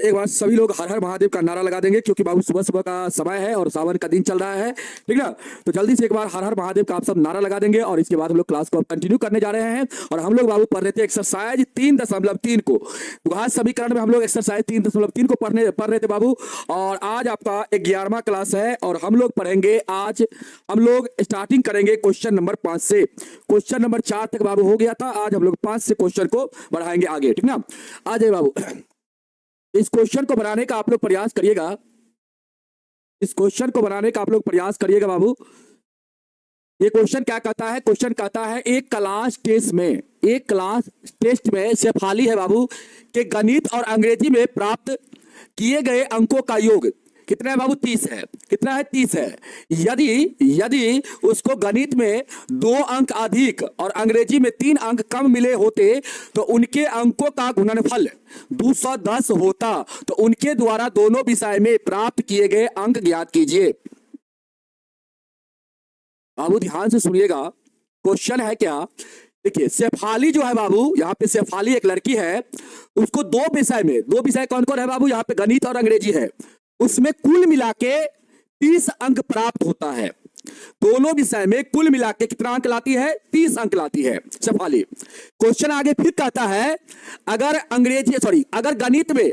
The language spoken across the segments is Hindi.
एक बार सभी लोग हर हर महादेव का नारा लगा देंगे, क्योंकि बाबू सुबह सुबह का समय है और सावन का दिन चल रहा है, ठीक ना। तो जल्दी से एक बार हर हर महादेव का आप सब नारा लगा देंगे और इसके बाद हम लोग क्लास को कंटिन्यू करने जा रहे हैं। और हम लोग बाबू पढ़ रहे थे एक्सरसाइज 3.3 को, द्विघात समीकरण में हम लोग एक्सरसाइज 3.3 को पढ़ रहे थे बाबू। और आज आपका 11वां क्लास है और हम लोग पढ़ेंगे, आज हम लोग स्टार्टिंग करेंगे क्वेश्चन नंबर 5 से। क्वेश्चन नंबर 4 तक बाबू हो गया था, आज हम लोग 5 से क्वेश्चन को बढ़ाएंगे आगे, ठीक ना। आ जाए बाबू, इस क्वेश्चन को बनाने का आप लोग प्रयास करिएगा, इस क्वेश्चन को बनाने का आप लोग प्रयास करिएगा बाबू। ये क्वेश्चन क्या कहता है? क्वेश्चन कहता है एक क्लास टेस्ट में शेफाली है बाबू के गणित और अंग्रेजी में प्राप्त किए गए अंकों का योग कितना है बाबू? 30 है। कितना है? 30 है। यदि उसको गणित में 2 अंक अधिक और अंग्रेजी में 3 अंक कम मिले होते तो उनके अंकों का गुणनफल 210 होता। तो उनके द्वारा दोनों विषय में प्राप्त किए गए अंक ज्ञात कीजिए। बाबू ध्यान से सुनिएगा, क्वेश्चन है क्या? देखिए, शेफाली जो है बाबू, यहाँ पे शेफाली एक लड़की है, उसको 2 विषय कौन कौन है बाबू? यहाँ पे गणित और अंग्रेजी है, उसमें कुल मिला के 30 अंक प्राप्त होता है। दोनों विषय में कुल मिला के कितना अंक लाती है? 30 अंक लाती है शेफाली। क्वेश्चन आगे फिर कहता है अगर गणित में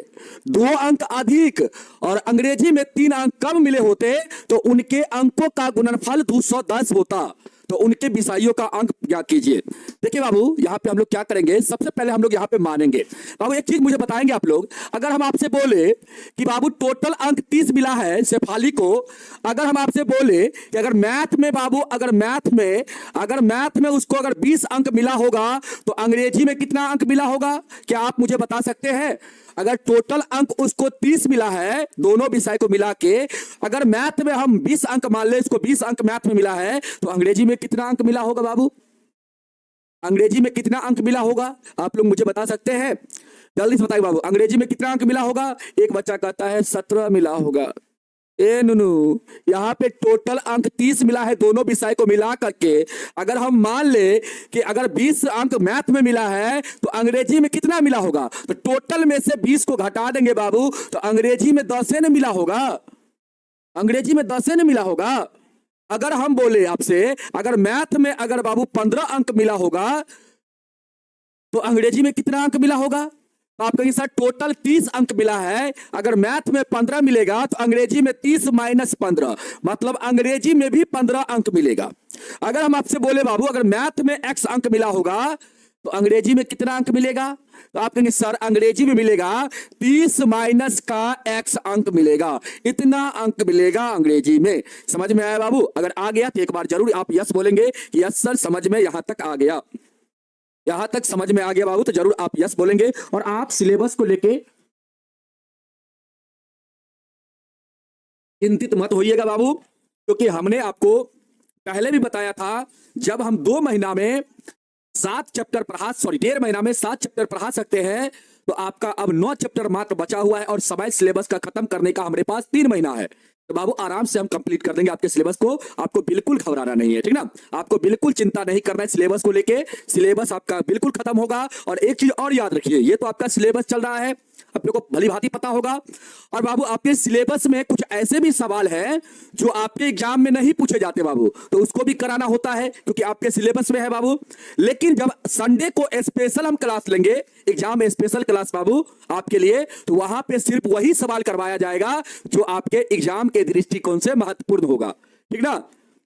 2 अंक अधिक और अंग्रेजी में 3 अंक कम मिले होते तो उनके अंकों का गुणनफल 210 होता। तो उनके विषयों का अंक ज्ञात कीजिए। देखिए बाबू, यहाँ पे हम लोग क्या करेंगे, सबसे पहले हम लोग यहाँ पे मानेंगे। बाबू एक चीज मुझे बताएंगे आप लोग, अगर हम आपसे बोले कि बाबू टोटल अंक 30 मिला है शेफाली को, अगर हम आपसे बोले कि अगर मैथ में उसको अगर 20 अंक मिला होगा तो अंग्रेजी में कितना अंक मिला होगा? क्या आप मुझे बता सकते हैं? अगर टोटल अंक उसको 30 मिला है दोनों विषय को मिला के, अगर मैथ में हम 20 अंक मान ले, इसको 20 अंक मैथ में मिला है, तो अंग्रेजी में कितना अंक मिला होगा बाबू? अंग्रेजी में कितना अंक मिला होगा? आप लोग मुझे बता सकते हैं? जल्दी से बताइए बाबू, अंग्रेजी में कितना अंक मिला होगा? एक बच्चा कहता है 17 मिला होगा। नुनू, यहाँ पे टोटल अंक 30 मिला है दोनों विषय को मिला करके। अगर हम मान ले कि अगर 20 अंक मैथ में मिला है तो अंग्रेजी में कितना मिला होगा? तो टोटल में से 20 को घटा देंगे बाबू, तो अंग्रेजी में 10 ने मिला होगा। अंग्रेजी में 10 ने मिला होगा। अगर हम बोले आपसे अगर मैथ में अगर बाबू 15 अंक मिला होगा तो अंग्रेजी में कितना अंक मिला होगा? तो आप कहेंगे सर टोटल 30 अंक मिला है, अगर मैथ में 15 मिलेगा तो अंग्रेजी में 30 माइनस 15, मतलब अंग्रेजी में भी 15 अंक मिलेगा। अगर हम आपसे बोले बाबू अगर मैथ में x अंक मिला होगा तो अंग्रेजी में कितना अंक मिलेगा? तो आप कहेंगे सर अंग्रेजी में मिलेगा 30 माइनस का x अंक मिलेगा, इतना अंक मिलेगा अंग्रेजी में। समझ में आया बाबू? अगर आ गया तो एक बार जरूर आप यस बोलेंगे कि यस सर समझ में यहां तक आ गया, यहां तक समझ में आ गया बाबू, तो जरूर आप यस बोलेंगे। और आप सिलेबस को लेके चिंतित मत होइएगा बाबू, क्योंकि हमने आपको पहले भी बताया था जब हम 2 महीना में 7 चैप्टर डेढ़ महीना में 7 चैप्टर पढ़ा सकते हैं, तो आपका अब 9 चैप्टर मात्र बचा हुआ है और समय सिलेबस का खत्म करने का हमारे पास 3 महीना है। तो बाबू आराम से हम कंप्लीट कर देंगे आपके सिलेबस को, आपको बिल्कुल घबराना नहीं है, ठीक ना। आपको बिल्कुल चिंता नहीं करना है सिलेबस को लेके, सिलेबस आपका बिल्कुल खत्म होगा। और एक चीज और याद रखिए, ये तो आपका सिलेबस चल रहा है, अपने को भली भांति पता होगा। और बाबू आपके सिलेबस में कुछ ऐसे भी सवाल हैं जो आपके एग्जाम में नहीं पूछे जाते बाबू, तो उसको भी कराना होता है क्योंकि आपके सिलेबस में है बाबू। लेकिन जब संडे को स्पेशल हम क्लास लेंगे, एग्जाम में स्पेशल क्लास बाबू आपके लिए, तो वहां पे सिर्फ वही सवाल करवाया जाएगा जो आपके एग्जाम के दृष्टिकोण से महत्वपूर्ण होगा, ठीक ना।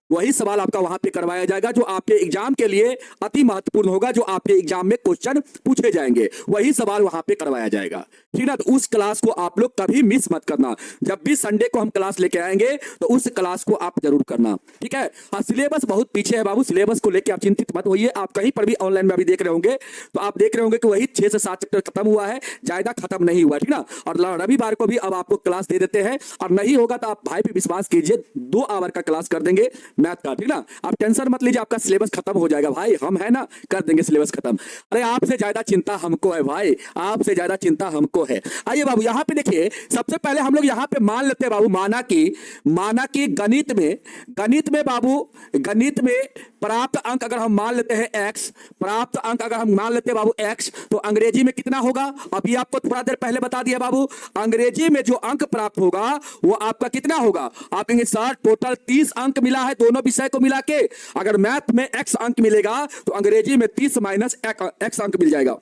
वही सवाल आपका वहां पे करवाया जाएगा जो आपके एग्जाम के लिए अति महत्वपूर्ण होगा, जो आपके एग्जाम में क्वेश्चन पूछे जाएंगे, वही सवाल वहां पे करवाया जाएगा, ठीक ना। तो उस क्लास को आप लोग कभी मिस मत करना। जब भी संडे को हम क्लास लेके आएंगे तो उस क्लास को आप जरूर करना, ठीक है। हाँ, सिलेबस बहुत पीछे है बाबू, सिलेबस को लेकर आप चिंतित मत होइए। आप कहीं पर भी ऑनलाइन में अभी देख रहे होंगे तो आप देख रहे होंगे कि वही 6 से 7 चैप्टर खत्म हुआ है, ज्यादा खत्म नहीं हुआ, ठीक ना। और रविवार को भी अब आपको क्लास दे देते हैं, और नहीं होगा तो आप भाई पे विश्वास कीजिए 2 आवर का क्लास कर देंगे, मैथ का, ठीक ना। आप टेंशन मत लीजिए, आपका सिलेबस खत्म हो जाएगा भाई, हम है ना, कर देंगे सिलेबस खत्म। अरे आपसे ज्यादा चिंता हमको है भाई, आपसे ज्यादा चिंता हमको है। आइए बाबू यहाँ पे देखिए, सबसे पहले हम लोग यहाँ पे मान लेते हैं बाबू, माना कि गणित में बाबू, गणित में प्राप्त अंक अगर हम मान लेते हैं x, प्राप्त अंक अगर हम मान लेते हैं बाबू x, तो अंग्रेजी में कितना होगा? अभी आपको थोड़ा देर पहले बता दिया बाबू, अंग्रेजी में जो अंक प्राप्त होगा वो आपका कितना होगा? आप कहेंगे सर टोटल 30 अंक मिला है दोनों विषय को मिला के। अगर मैथ में x अंक मिलेगा तो अंग्रेजी में 30 माइनस x अंक मिल जाएगा,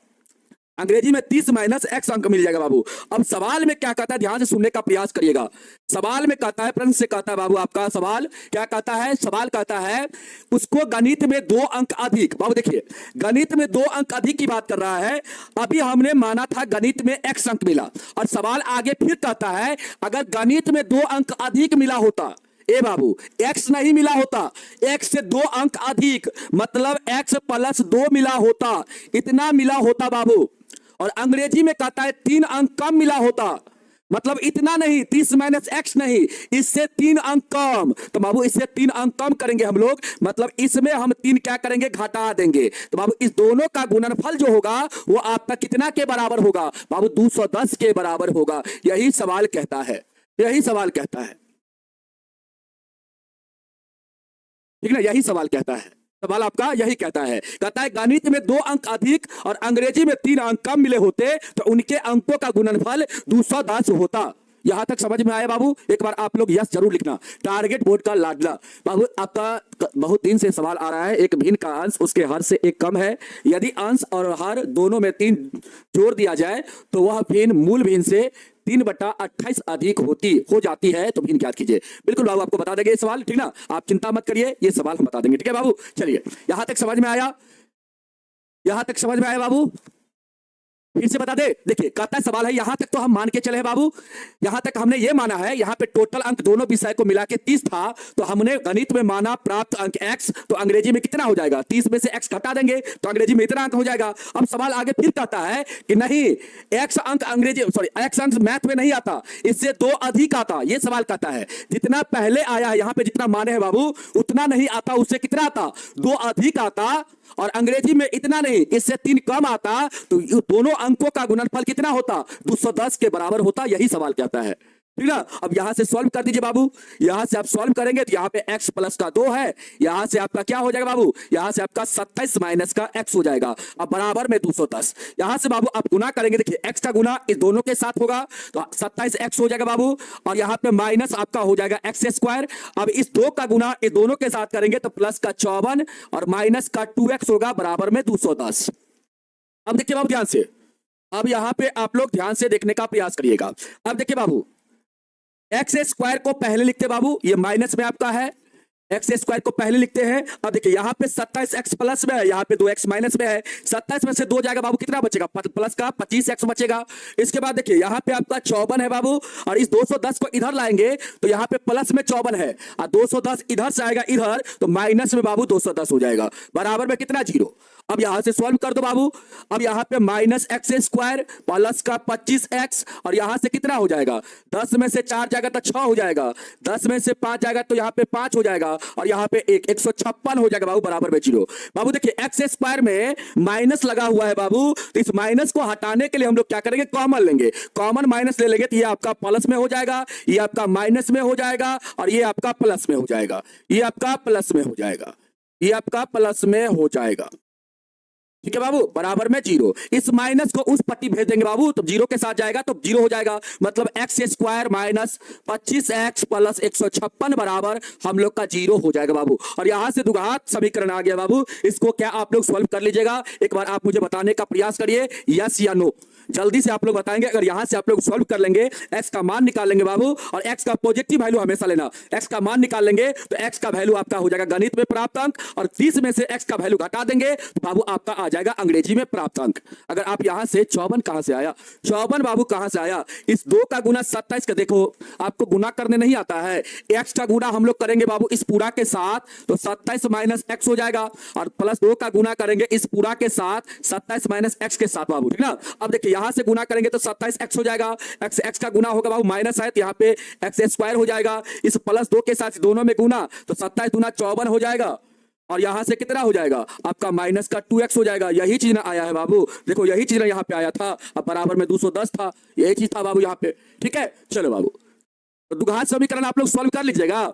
अंग्रेजी में 30 माइनस x अंक मिल जाएगा बाबू। अब सवाल में क्या कहता है, ध्यान से सुनने का प्रयास करिएगा। सवाल में कहता है, प्रश्न से कहता है बाबू, आपका सवाल क्या कहता है? सवाल कहता है उसको गणित में 2 अंक अधिक। बाबू देखिए, गणित में 2 अंक अधिक की बात कर रहा है। अभी हमने माना था गणित में x अंक मिला, और सवाल आगे फिर कहता है अगर गणित में 2 अंक अधिक मिला होता, ए बाबू x नहीं मिला होता, x से 2 अंक अधिक, मतलब x प्लस 2 मिला होता, इतना मिला होता बाबू। और अंग्रेजी में कहता है 3 अंक कम मिला होता, मतलब इतना नहीं, 30 माइनस x नहीं, इससे 3 अंक कम। तो बाबू इससे 3 अंक कम करेंगे हम लोग, मतलब इसमें हम 3 क्या करेंगे? घटा देंगे। तो बाबू इस दोनों का गुणनफल जो होगा वो आपका कितना के बराबर होगा? बाबू 210 के बराबर होगा। यही सवाल कहता है, यही सवाल कहता है, ठीक ना, यही सवाल कहता है। सवाल आपका यही कहता है, कहता है गणित में 2 अंक अधिक और अंग्रेजी में 3 अंक कम मिले होते तो उनके अंकों का गुणनफल 210 होता। यहां तक समझ में आया बाबू? एक बार आप लोग यस जरूर लिखना। टारगेट बोर्ड का लाडला बाबू, आपका बहुत दिन से सवाल आ रहा है, एक भिन्न का अंश उसके हर से 1 कम है। यदि अंश और हर दोनों में 3 जोड़ दिया जाए तो वह भिन्न मूल भिन्न से 3/28 अधिक हो जाती है, तो भिन्न ज्ञात कीजिए। बिल्कुल बाबू, आपको बता देंगे ये सवाल, ठीक ना, आप चिंता मत करिए, ये सवाल हम बता देंगे, ठीक है बाबू। चलिए यहां तक समझ में आया, यहां तक समझ में आया बाबू? फिर से बता दे, देखिए कहता है सवाल है, यहां तक तो हम मान के चले हैं बाबू, यहां तक हमने ये माना है, यहां पे टोटल अंक दोनों विषय को मिला के 30 था, तो हमने गणित में माना प्राप्त अंक x, तो अंग्रेजी में कितना हो जाएगा? 30 में से x घटा देंगे तो अंग्रेजी में इतना अंक हो जाएगा। अब सवाल आगे फिर कहता है कि नहीं, x अंक x अंक मैथ में नहीं आता, इससे 2 अधिक आता। ये सवाल कहता है जितना पहले आया है, यहां पे जितना माने हैं बाबू उतना नहीं आता, उससे कितना आता? 2 अधिक आता, और अंग्रेजी में इतना नहीं, इससे 3 कम आता, तो दोनों अंकों का गुणनफल कितना होता? 210 के बराबर होता। यही सवाल कहता है, ठीक ना। अब यहां से सॉल्व कर दीजिए बाबू, यहां से आप सॉल्व करेंगे तो यहां पे x प्लस का 2 है, यहां से आपका क्या हो जाएगा बाबू? यहां से आपका 27 माइनस का x हो जाएगा, अब बराबर में 210। यहां से बाबू आप गुना करेंगे, देखिए x का गुना इस दोनों के साथ होगा तो 27x हो जाएगा बाबू, और यहां पे माइनस आपका हो जाएगा x स्क्वायर। अब इस 2 का गुना इस दोनों के साथ करेंगे तो प्लस का 54 और माइनस का 2x होगा, बराबर में 210। अब देखिए बाबू ध्यान से, अब यहां पे आप लोग ध्यान से देखने का प्रयास करिएगा। अब देखिए बाबू, एक्स स्क्वायर को पहले लिखते बाबू, ये माइनस में आपका है, एक्स स्क्वायर को पहले लिखते हैं। अब देखिए यहाँ पे 27x प्लस में है, यहाँ पे 2x माइनस में है, 27 में से 2 जाएगा बाबू, कितना बचेगा? प्लस का 25x बचेगा। इसके बाद देखिए यहाँ पे आपका 54 है बाबू, और इस 210 को इधर लाएंगे तो यहाँ पे प्लस में 54 है, और 210 इधर से आएगा इधर, तो माइनस में बाबू 210 हो जाएगा, बराबर में कितना? 0। अब यहां से सॉल्व कर दो बाबू, अब यहां पे माइनस एक्स स्क्वायर प्लस का 25x, और यहां से कितना हो जाएगा? 10 में से 4 जाएगा तो 6 हो जाएगा, 10 में से 5 जाएगा तो यहां पे 5 हो जाएगा, और यहां पे 156 हो जाएगा बाबू, बराबर में 0। बाबू देखिए एक्स स्क्वायर में माइनस लगा हुआ है बाबू, तो इस माइनस को हटाने के लिए हम लोग क्या करेंगे? कॉमन लेंगे, कॉमन माइनस ले लेंगे तो ये आपका प्लस में हो जाएगा, ये आपका माइनस में हो जाएगा, और ये आपका प्लस में हो जाएगा, ये आपका प्लस में हो जाएगा, ये आपका प्लस में हो जाएगा, ठीक है बाबू, बराबर में 0। इस माइनस को उस पट्टी भेज देंगे बाबू, तो 0 के साथ जाएगा तो 0 हो जाएगा, मतलब x square minus 25x plus 156 बराबर हम लोग का 0 हो जाएगा बाबू। और यहां से द्विघात समीकरण आ गया बाबू, इसको क्या आप लोग सॉल्व कर लीजिएगा, एक बार आप मुझे बताने का प्रयास करिए, यस या नो, जल्दी से आप लोग बताएंगे। अगर यहां से आप लोग सॉल्व कर लेंगे, x का मान निकाल लेंगे बाबू, और x का पॉजिटिव वैल्यू हमेशा लेना, x का मान निकाल लेंगे तो x का वैल्यू आपका हो जाएगा गणित में प्राप्त अंक, और 30 में से x का वैल्यू घटा देंगे तो बाबू आपका आ जाएगा अंग्रेजी में प्राप्त अंक। अगर आप यहां से 54 कहां से आया, 54 बाबू कहां से आया, इस 2 का गुना 27 का, देखो आपको गुना करने नहीं आता है, x का गुना हम लोग करेंगे बाबू इस पूरा के साथ, तो 27 माइनस x हो जाएगा, और प्लस 2 का गुना करेंगे इस पूरा के साथ 27 माइनस x के साथ बाबू, ठीक ना। अब देखिए यहां से गुना करेंगे तो 27x हो जाएगा, x का गुना होगा बाबू माइनस है तो यहाँ पे x स्क्वायर हो जाएगा, इस प्लस 2 के साथ दोनों में गुना, तो 27 गुना 54 हो जाएगा, और यहां से कितना हो जाएगा आपका माइनस का 2x हो जाएगा। यही चीज ना आया है बाबू, देखो यही चीज ना यहाँ पे आया था, अब बराबर में 210 था, यही चीज था बाबू यहाँ पे, ठीक है। चलो बाबू, तो द्विघात समीकरण आप लोग सॉल्व कर लीजिएगा,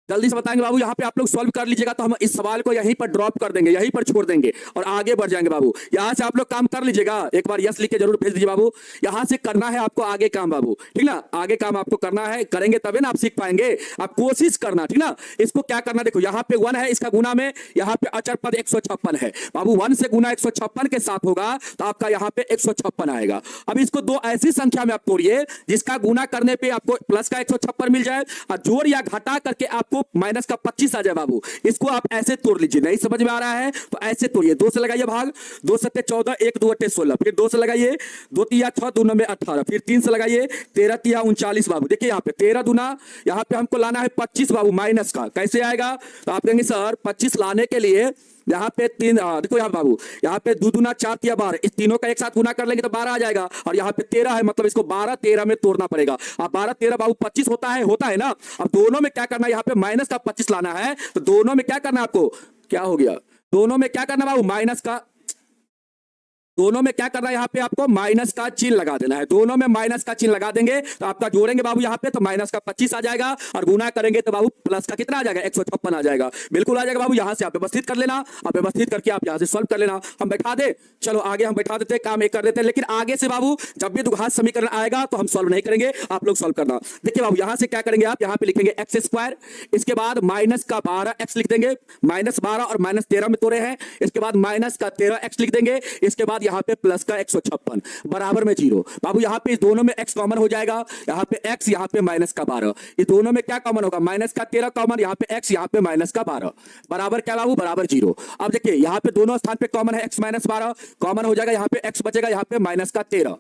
जल्दी से बताएंगे बाबू, यहाँ पे आप लोग सॉल्व कर लीजिएगा, तो हम इस सवाल को यहीं पर ड्रॉप कर देंगे, यहीं पर छोड़ देंगे और आगे बढ़ जाएंगे बाबू। यहाँ से आप लोग काम कर लीजिएगा, एक बार यस लिख के जरूर भेज दीजिए बाबू। यहाँ से करना है आपको आगे काम बाबू, ठीक ना, आगे काम आपको करना है, करेंगे तभी ना आप सीख पाएंगे, आप कोशिश करना, ठीक ना। इसको क्या करना, देखो यहाँ पे 1 है, इसका गुना में यहाँ पे अचर पद 156 है बाबू, 1 से गुना 156 के साथ होगा तो आपका यहाँ पे 156 आएगा। अब इसको 2 ऐसी संख्या में आप तोड़िए जिसका गुना करने पे आपको प्लस का 156 मिल जाए, और जोड़ या घटा करके आपको माइनस का 25 आ जाए बाबू। इसको आप ऐसे तोड़ लीजिए, नहीं समझ में आ रहा है तो ऐसे तोड़िए, 2 से लगाइए भाग, 2 सत्ते 14, 1 2 अट्ठे 16, फिर 2 से लगाइए, 2 तिया 6, 2 9 18, फिर 3 से लगाइए, 13 तिया 39 बाबू। देखिए यहाँ पे 13 दूना, यहाँ पे हमको लाना है 25 बाबू माइनस का, कैसे आएगा, तो आप कहेंगे सर 25 लाने के लिए यहाँ पे 3, देखो यहाँ बाबू, यहाँ पे 2 दूना 4 तिया 12, इस तीनों का एक साथ गुना कर लेंगे तो 12 आ जाएगा, और यहाँ पे 13 है, मतलब इसको 12 13 में तोड़ना पड़ेगा। अब 12 13 बाबू 25 होता है ना। अब दोनों में क्या करना है, यहाँ पे माइनस का 25 लाना है, तो दोनों में क्या करना है आपको, क्या हो गया, दोनों में क्या करना बाबू, माइनस का, दोनों में क्या करना है, यहाँ पे आपको माइनस का चिन्ह लगा देना है, दोनों में माइनस का चिन्ह लगा देंगे तो आपका जोड़ेंगे बाबू यहाँ पे तो माइनस का 25 आ जाएगा, और गुना करेंगे तो बाबू प्लस का कितना आ जाएगा, 156 आ जाएगा, बिल्कुल आ जाएगा बाबू। यहाँ से आप व्यवस्थित कर लेना, आप व्यवस्थित करके आप यहाँ से सॉल्व कर लेना, हम बैठा दे, चलो आगे हम बैठा देते हैं, काम एक कर देते हैं, लेकिन आगे से बाबू जब भी द्विघात समीकरण आएगा तो हम सॉल्व नहीं करेंगे, आप लोग सॉल्व करना। देखिए बाबू यहाँ से क्या करेंगे, आप यहाँ पे लिखेंगे एक्स स्क्वायर, इसके बाद माइनस का 12x लिख देंगे, माइनस 12 और माइनस 13 में तोड़े हैं, इसके बाद माइनस का 13x लिख देंगे, इसके बाद यहाँ पे प्लस का 156 बराबर में 0 बाबू। यहाँ पे इस दोनों में x कॉमन हो जाएगा, यहाँ पे x, यहाँ पे माइनस का 12, इस दोनों में क्या कॉमन होगा, माइनस का 13 कॉमन, यहाँ पे x, यहाँ पे माइनस का 12, बराबर क्या बाबू, बराबर 0। अब देखिए यहाँ पे दोनों स्थान पे कॉमन है x माइनस 12, कॉमन हो जाएगा, यहाँ पे x बचेगा, यहाँ पे माइनस का 13,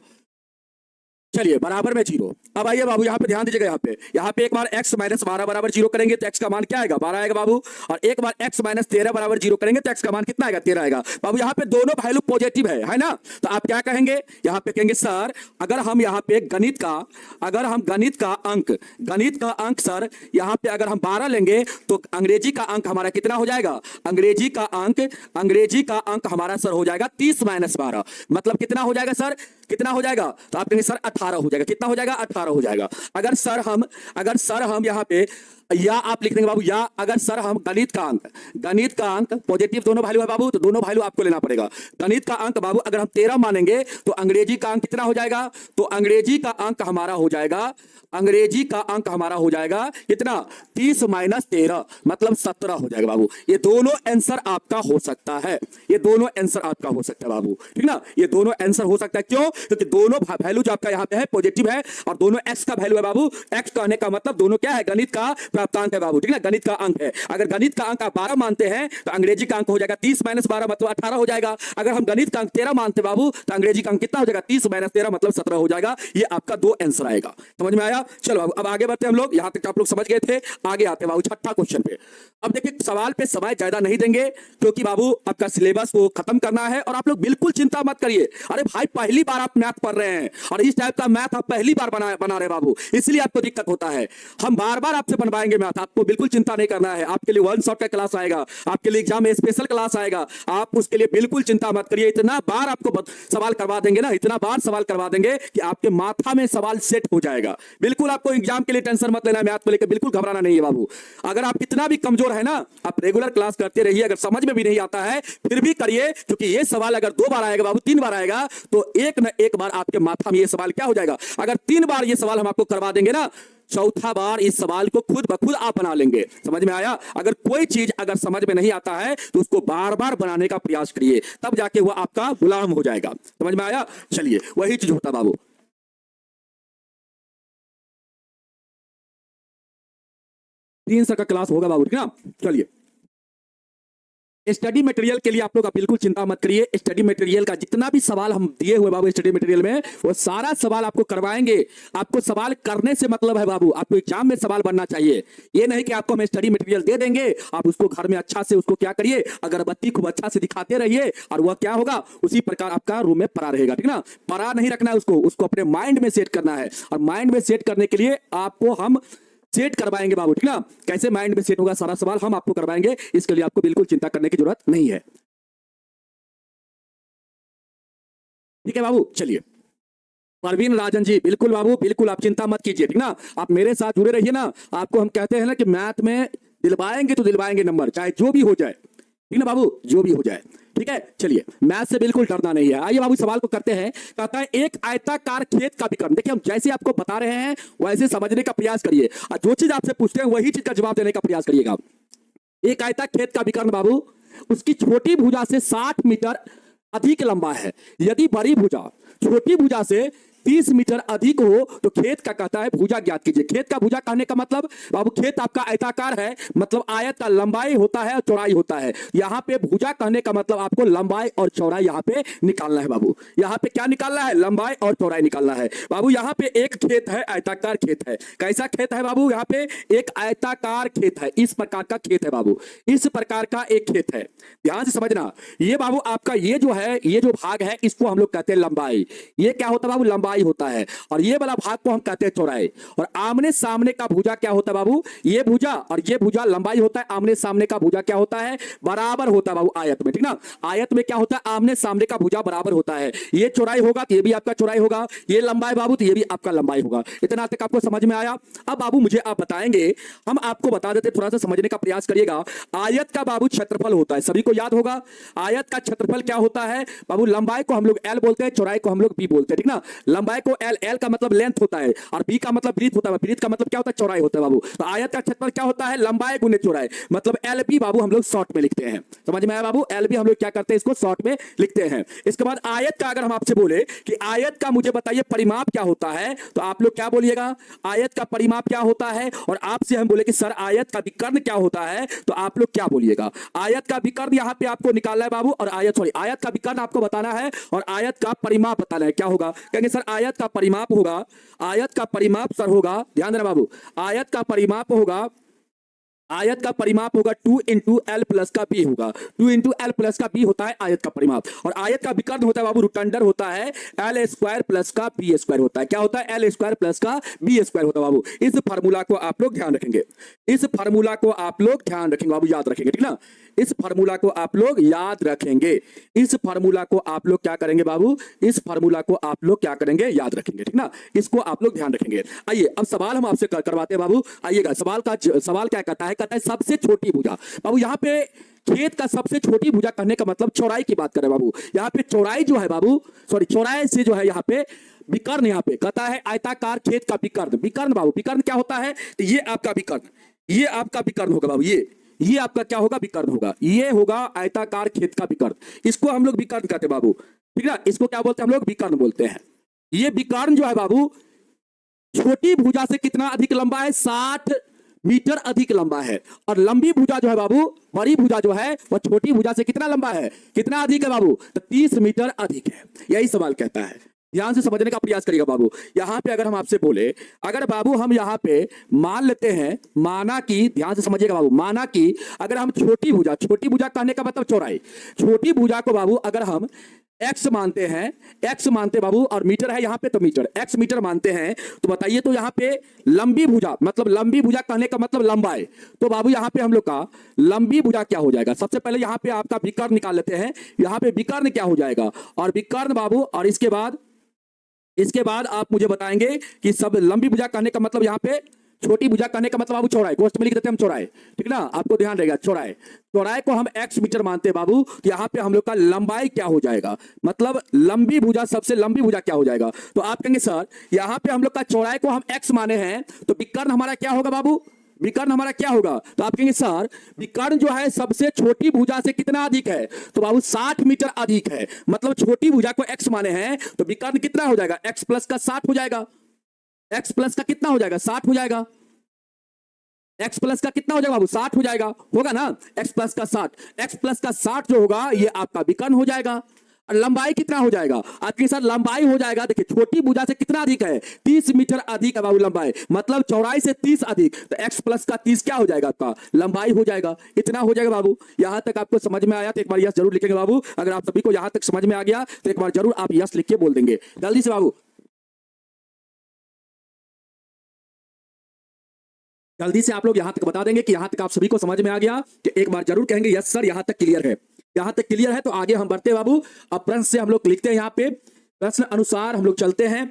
चलिए बराबर में 0। अब आइए बाबू यहाँ पे ध्यान दीजिएगा, यहाँ पे एक बार x माइनस 12 बराबर 0 करेंगे तो x का मान क्या आएगा, 12 आएगा बाबू, और एक बार x माइनस 13 बराबर 0 करेंगे तो x का मान कितना आएगा, 13 आएगा बाबू। यहाँ पे दोनों वैल्यू पॉजिटिव है ना, तो आप क्या कहेंगे, यहाँ पे कहेंगे सर अगर हम यहाँ पे गणित का अंक सर यहाँ पे अगर हम 12 लेंगे तो अंग्रेजी का अंक हमारा कितना हो जाएगा, अंग्रेजी का अंक हमारा सर हो जाएगा 30 माइनस 12, मतलब कितना हो जाएगा सर, कितना हो जाएगा, तो आप कहेंगे सर 18 हो जाएगा, कितना हो जाएगा, 18 हो जाएगा। अगर सर हम यहाँ पे या आप लिख देंगे बाबू, या अगर सर हम गणित का अंक पॉजिटिव दोनों वैल्यू है बाबू, तो दोनों वैल्यू आपको लेना पड़ेगा। गणित का अंक बाबू अगर हम 13 मानेंगे तो अंग्रेजी का अंक कितना हो जाएगा, तो अंग्रेजी का अंक हमारा हो जाएगा कितना, 30 माइनस 13 मतलब 17 हो जाएगा बाबू। ये दोनों आंसर आपका हो सकता है, बाबू, ठीक ना, ये दोनों आंसर हो सकता है, क्यों, क्योंकि दोनों वैल्यू जो आपका यहाँ पे है पॉजिटिव है, और दोनों x का वैल्यू है बाबू, x कहने का मतलब दोनों क्या है, गणित का प्राप्तांक है बाबू, ठीक ना, गणित का अंक है। अगर गणित का अंक आप 12 मानते हैं तो अंग्रेजी का अंक हो जाएगा 30 माइनस 12 मतलब 18 हो जाएगा। अगर हम गणित का अंक 13 मानते बाबू तो अंग्रेजी का अंक कितना हो जाएगा, 30 माइनस 13 मतलब 17 हो जाएगा। ये आपका 2 आंसर आएगा, समझ में आया। चलो बाबू अब आगे बढ़ते हैं हम लोग, यहां तक आप लोग समझ गए थे, आगे आते हैं बाबू छठा क्वेश्चन पे। अब देखिए सवाल पे समय ज्यादा नहीं देंगे क्योंकि बाबू आपका सिलेबस को खत्म करना है, और आप लोग बिल्कुल चिंता मत करिए। अरे भाई पहली बार आप मैथ पढ़ रहे हैं और इस टाइप का मैथ आप पहली बार बना रहे बाबू, इसलिए आपको दिक्कत होता है। हम बार बार आपसे बनवाएंगे मैथ, आपको बिल्कुल चिंता नहीं करना है। आपके लिए 1 शॉट का क्लास आएगा, आपके लिए एग्जाम में स्पेशल क्लास आएगा, आप उसके लिए बिल्कुल चिंता मत करिए। इतना बार आपको सवाल करवा देंगे ना, इतना बार सवाल करवा देंगे कि आपके माथा में सवाल सेट हो जाएगा। बिल्कुल आपको एग्जाम के लिए टेंशन मत लेना, मैथ को लेकर बिल्कुल घबराना नहीं है बाबू। अगर आप कितना भी कमजोर है ना, आप रेगुलर क्लास करते रहिए, अगर समझ में भी नहीं आता है फिर भी करिए, क्योंकि ये सवाल अगर 2 बार आएगा बाबू, 3 बार आएगा तो एक न एक बार आपके माथा में ये सवाल क्या हो जाएगा। अगर 3 बार ये सवाल हम आपको करवा देंगे ना, चौथा बार इस सवाल को खुद ब खुद आप बना लेंगे। समझ में आया। अगर कोई चीज अगर समझ में नहीं आता है तो उसको बार बार बनाने का प्रयास करिए, तब जाके वो आपका गुलाम हो जाएगा। समझ में आया। चलिए वही चीज होता बाबू। 3 सर का क्लास होगा बाबू, ठीक ना। चलिए स्टडी मटेरियल के लिए आप लोग बिल्कुल चिंता मत करिए। स्टडी मटेरियल का जितना भी सवाल हम दिए हुए बाबू स्टडी मटेरियल में, वो सारा सवाल आपको करवाएंगे। आपको सवाल करने से मतलब है बाबू, आपको एग्जाम में सवाल बनना चाहिए। ये नहीं कि आपको हम स्टडी मटेरियल दे देंगे, आप उसको घर में अच्छा से उसको क्या करिए, अगरबत्ती खूब अच्छा से दिखाते रहिए, और वह क्या होगा उसी प्रकार आपका रूम में पड़ा रहेगा। ठीक ना, पड़ा नहीं रखना है उसको अपने माइंड में सेट करना है। और माइंड में सेट करने के लिए आपको हम सेट करवाएंगे बाबू। ठीक ना, कैसे माइंड में सेट होगा सारा सवाल हम आपको करवाएंगे, इसके लिए आपको बिल्कुल चिंता करने की जरूरत नहीं है। ठीक है बाबू, चलिए। परवीन राजन जी, बिल्कुल बाबू, बिल्कुल आप चिंता मत कीजिए। ठीक ना, आप मेरे साथ जुड़े रहिए ना। आपको हम कहते हैं ना कि मैथ में दिलवाएंगे तो दिलवाएंगे नंबर, चाहे जो भी हो जाए। ठीक ना बाबू, जो भी हो जाए। ठीक है, चलिए, मैथ से बिल्कुल डरना नहीं है। आइए बाबू सवाल को करते हैं। कहता है एक आयताकार खेत का विकर्ण। देखिए, हम जैसे आपको बता रहे हैं वैसे समझने का प्रयास करिए, और जो चीज आपसे पूछते हैं वही चीज का जवाब देने का प्रयास करिएगा। एक आयताकार खेत का विकर्ण बाबू, उसकी छोटी भुजा से 60 मीटर अधिक लंबा है। यदि बड़ी भुजा छोटी भुजा से 30 मीटर अधिक हो तो खेत का कहता है भुजा ज्ञात कीजिए। खेत का भुजा कहने का मतलब बाबू, खेत आपका आयताकार है, मतलब आयत का लंबाई होता है और चौड़ाई होता है। यहां पे भुजा कहने का मतलब आपको लंबाई और चौड़ाई यहां पे निकालना है बाबू। यहां पे क्या निकालना है, लंबाई और चौड़ाई निकालना है बाबू। यहां पे एक खेत है, आयताकार खेत है। कैसा खेत है बाबू, यहां पे एक आयताकार खेत है, इस प्रकार का खेत है बाबू, इस प्रकार का एक खेत है। ध्यान से समझना, ये बाबू आपका ये जो है, ये जो भाग है, इसको हम लोग कहते हैं लंबाई। ये क्या होता है बाबू, लंबाई होता है। और ये वाला भाग को हम कहते हैं चौड़ाई। और आमने सामने का भुजा क्या होता है बाबू, ये भुजा और ये भुजा लंबाई होता है। आमने सामने का भुजा क्या होता है, बराबर होता है बाबू आयत में। ठीक ना, आयत में क्या होता है, आमने सामने का भुजा बराबर होता है। ये चौड़ाई होगा तो ये भी आपका चौड़ाई होगा, ये लंबाई बाबू तो ये भी आपका लंबाई होगा। इतना तक आपको समझ में आया। अब बाबू मुझे आप बताएंगे, हम आपको बता देते, थोड़ा सा समझने का प्रयास करिएगा। आयत का बाबू क्षेत्रफल होता है, सभी को याद होगा। आयत का क्षेत्रफल क्या होता है बाबू, लंबाई को हम लोग एल बोलते हैं, चौड़ाई को हम लोग बी बोलते हैं। ठीक ना, लंबाई को एल, एल का मतलब लेंथ होता है, और बी का मतलब ब्रीथ होता है। ब्रीथ का मतलब क्या होता है, चौड़ाई होता है बाबू। तो आयत का क्षेत्रफल क्या होता है, लंबाई गुने चौड़ाई, मतलब एल बी बाबू हम लोग शॉर्ट में लिखते हैं। समझ में आया बाबू, एल बी हम लोग क्या करते हैं, इसको शॉर्ट में लिखते हैं। इसके बाद आयत का अगर हम आपसे बोले कि आयत का मुझे बताइए परिमाप क्या होता है, तो आप लोग क्या बोलिएगा, आयत का परिमाप क्या होता है। और आपसे हम बोले कि सर आयत का विकर्ण क्या होता है, तो आप लोग क्या बोलिएगा, आयत का विकर्ण यहां पे आपको निकालना है बाबू, और आयत का विकर्ण आपको बताना है, और आयत का परिमाप बताना है। क्या होगा, कहेंगे सर आयत का परिमाप होगा, आयत का परिमाप सर होगा, ध्यान देना बाबू, आयत का परिमाप होगा, आयत का परिमाप होगा 2 इंटू एल प्लस का बी होगा। 2 इंटू एल प्लस का बी होता है आयत का परिमाप। और आयत का विकर्ण होता है बाबू, रुटंडर होता है, एल स्क्वायर प्लस का बी स्क्वायर होता है। क्या होता है, एल स्क्वायर प्लस का बी स्क्वायर होता है बाबू। इस फार्मूला को आप लोग ध्यान रखेंगे, इस फार्मूला को आप लोग ध्यान रखेंगे बाबू, याद रखेंगे। ठीक ना, इस फार्मूला को आप लोग याद रखेंगे, इस फार्मूला को आप लोग क्या करेंगे बाबू, इस फार्मूला को आप लोग क्या करेंगे, याद रखेंगे। ठीक ना, इसको आप लोग ध्यान रखेंगे। आइए अब सवाल हम आपसे करवाते हैं बाबू। आइएगा, सवाल क्या कहता है सबसे छोटी भुजा। बाबू यहाँ पे खेत का सबसे छोटी भुजा कहने का मतलब चौड़ाई की बात करें बाबू। यहाँ पे चौड़ाई जो है बाबू, सॉरी चौड़ाई से जो है यहाँ पे विकर्ण, यहाँ पे कहता है आयताकार खेत का विकर्ण। विकर्ण बाबू, विकर्ण क्या होता है, तो ये आपका विकर्ण, ये आपका विकर्ण होगा बाबू, ये आपका क्या होगा, विकर्ण होगा। ये होगा आयताकार खेत का विकर्ण, इसको हम लोग विकर्ण कहते हैं बाबू। ठीक है, इसको क्या बोलते हैं हम लोग, विकर्ण बोलते हैं। ये विकर्ण जो है बाबू, छोटी भुजा से कितना अधिक लंबा है, 60 मीटर अधिक लंबा है। और लंबी भुजा जो है बाबू, बड़ी भुजा जो है वह छोटी भुजा से कितना लंबा है, कितना अधिक है बाबू, तो 30 मीटर अधिक है। यही सवाल कहता है, ध्यान से समझने का प्रयास करिएगा बाबू। यहां पे अगर हम आपसे बोले, अगर बाबू हम यहां पे मान लेते हैं, माना कि, ध्यान से समझिएगा बाबू, माना कि अगर हम छोटी भुजा कहने का मतलब चौड़ाई, छोटी भुजा को बाबू अगर हम एक्स मानते हैं, एक्स मानते बाबू, और मीटर है यहां पे तो मीटर, एक्स मीटर मानते हैं, तो बताइए तो यहां पे लंबी भुजा, मतलब लंबी भुजा कहने का मतलब लंबाई, तो बाबू यहां पे हम लोग का लंबी भुजा क्या हो जाएगा, सबसे पहले यहां पे आपका विकर्ण निकाल लेते हैं। यहां पे विकर्ण क्या हो जाएगा, और विकर्ण बाबू, और इसके बाद आप मुझे बताएंगे कि सब लंबी भुजा कहने का मतलब यहां पे, छोटी भुजा कहने का मतलब बाबू चौड़ाई, गोष्ठ में लिख देते हैं हम चौड़ाई। ठीक ना, आपको ध्यान रहेगा, चौड़ाई को हम एक्स मीटर मानते हैं बाबू, तो यहां पे हम लोग का लंबाई क्या हो जाएगा, मतलब लंबी भुजा, सबसे लंबी भुजा क्या हो जाएगा, तो आप कहेंगे सर यहां पे हम लोग का चौड़ाई को हम एक्स माने हैं, तो विकर्ण हमारा क्या होगा बाबू, विकर्ण हमारा क्या होगा, तो आप कहेंगे सर विकर्ण जो है सबसे छोटी भुजा से कितना अधिक है, तो बाबू 60 मीटर अधिक है। मतलब छोटी भुजा को एक्स माने हैं तो विकर्ण कितना हो जाएगा, एक्स प्लस का 60 हो जाएगा, एक्स प्लस का कितना हो जाएगा, 60 हो जाएगा। x प्लस का कितना हो जाएगा बाबू, 60 हो जाएगा, होगा ना, x प्लस का 60, x प्लस का 60 जो होगा ये आपका विकर्ण हो जाएगा। और लंबाई कितना हो जाएगा आपके साथ, लंबाई हो जाएगा, देखिए छोटी भुजा से कितना अधिक है, 30 मीटर अधिक है बाबू लंबाई, मतलब चौड़ाई से 30 अधिक, तो x प्लस का 30 क्या हो जाएगा आपका, लंबाई हो जाएगा। इतना हो जाएगा बाबू। यहां तक आपको समझ में आया तो एक बार यस जरूर लिखेंगे बाबू। अगर आप सभी को यहां तक समझ में आ गया तो एक बार जरूर आप यस लिख के बोल देंगे जल्दी से बाबू, जल्दी से आप लोग यहां तक बता देंगे कि यहां तक आप सभी को समझ में आ गया, कि एक बार जरूर कहेंगे यस सर यहां तक क्लियर है। यहां तक क्लियर है तो आगे हम बढ़ते हैं बाबू। अब प्रश्न से हम लोग लिखते हैं, यहां पे प्रश्न अनुसार हम लोग चलते हैं।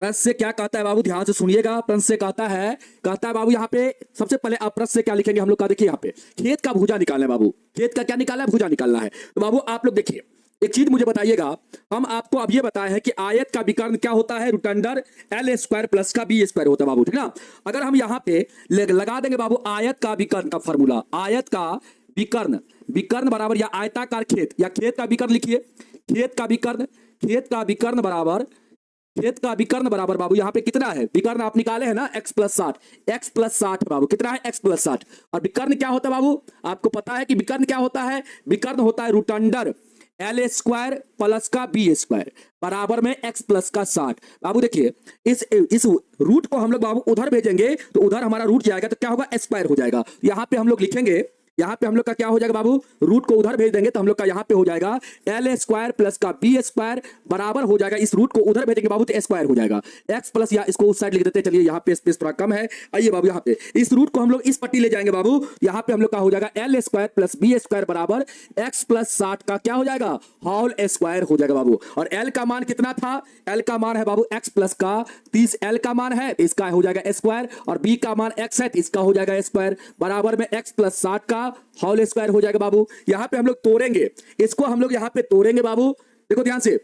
प्रश्न से क्या कहता है बाबू, ध्यान से सुनिएगा। प्रश्न से कहता है बाबू यहाँ पे सबसे पहले आप प्रश्न से क्या लिखेंगे हम लोग का, देखिए यहाँ पे खेत का भुजा निकालना है बाबू, खेत का क्या निकालना है, भुजा निकालना है। तो बाबू आप लोग देखिए एक चीज मुझे बताइएगा, हम आपको अब ये बताए हैं कि आयत का विकर्ण क्या होता है, root under L square plus का बी स्क्वायर होता है बाबू, ठीक ना। अगर हम यहाँ पे लगा देंगे बाबू आयत का विकर्ण का फॉर्मूला, आयत का विकर्ण, विकर्ण बराबर या आयताकार खेत, या खेत का विकर्ण लिखिए, खेत का विकर्ण, खेत का विकर्ण बराबर, खेत का विकर्ण बराबर बाबू यहाँ पे कितना है, विकर्ण आप निकाले हैं ना x प्लस 60, x प्लस 60 बाबू कितना है, x प्लस 60। और विकर्ण क्या होता है बाबू, आपको पता है कि विकर्ण क्या होता है, विकर्ण होता है root under L square plus का बी स्क्वायर बराबर में x प्लस का 60। बाबू देखिए इस रूट को हम लोग बाबू उधर भेजेंगे तो उधर हमारा रूट जाएगा तो क्या होगा, स्क्वायर हो जाएगा। यहाँ पे हम लोग लिखेंगे, यहाँ पे हम लोग का क्या हो जाएगा बाबू, रूट को उधर भेज देंगे तो हम लोग का यहाँ पे हो जाएगा एल स्क्वायर प्लस का बी स्क्वायर बराबर हो जाएगा, इस रूट को उधर भेजेंगे बाबू तो स्क्वायर हो जाएगा, एक्स प्लस, या इसको उस साइड लिख देते हैं, चलिए यहाँ पे स्पेस थोड़ा कम है। आइए बाबू यहाँ पे इस रूट को हम लोग इस पट्टी ले जाएंगे बाबू, यहाँ पे हम लोग का हो जाएगा l square plus b square बराबर एक्स प्लस 60 का क्या हो जाएगा, होल स्क्वायर हो जाएगा बाबू। और एल का मान कितना था, एल का मान है बाबू एक्स प्लस का 30, एल का मान है इसका हो जाएगा स्क्वायर, और बी का मान एक्स है इसका हो जाएगा स्क्वायर बराबर में एक्स प्लस 60 का होल स्क्वायर हो जाएगा बाबू। यहां पे हम लोग तोड़ेंगे, इसको हम लोग यहां पे तोड़ेंगे बाबू, देखो ध्यान से,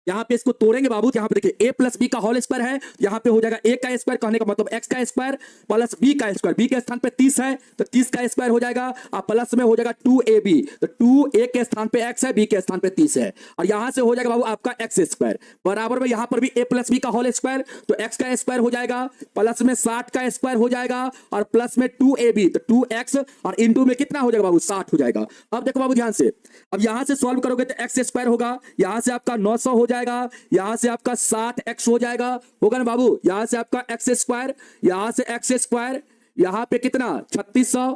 यहां पे इसको तोड़ेंगे बाबू, यहां पे देखिए a प्लस बी का होल स्क्वायर है, यहां पे हो जाएगा a का स्क्वायर, कहने का मतलब x का स्क्वायर प्लस b का स्क्वायर, b के स्थान पे 30 है तो 30 का स्क्वायर हो जाएगा, और प्लस में हो जाएगा 2ab, तो 2a के स्थान पे x है, b के स्थान पे 30 है, और यहां से हो जाएगा बाबू आपका x स्क्वायर बराबर में यहां पर भी a प्लस बी का होल स्क्वायर, तो x का स्क्वायर हो जाएगा, प्लस में 60 का स्क्वायर हो जाएगा, और प्लस में 2ab तो 2x, और इंटू में कितना हो जाएगा बाबू 60 हो जाएगा। अब देखो बाबू ध्यान से, अब यहां से सॉल्व करोगे तो x स्क्वायर होगा, यहां से आपका 900 हो जाएगा, यहां से आपका 60x हो जाएगा, होगा ना बाबू, यहां से आपका x स्क्वायर, यहां से x स्क्वायर, यहां पे कितना 3600,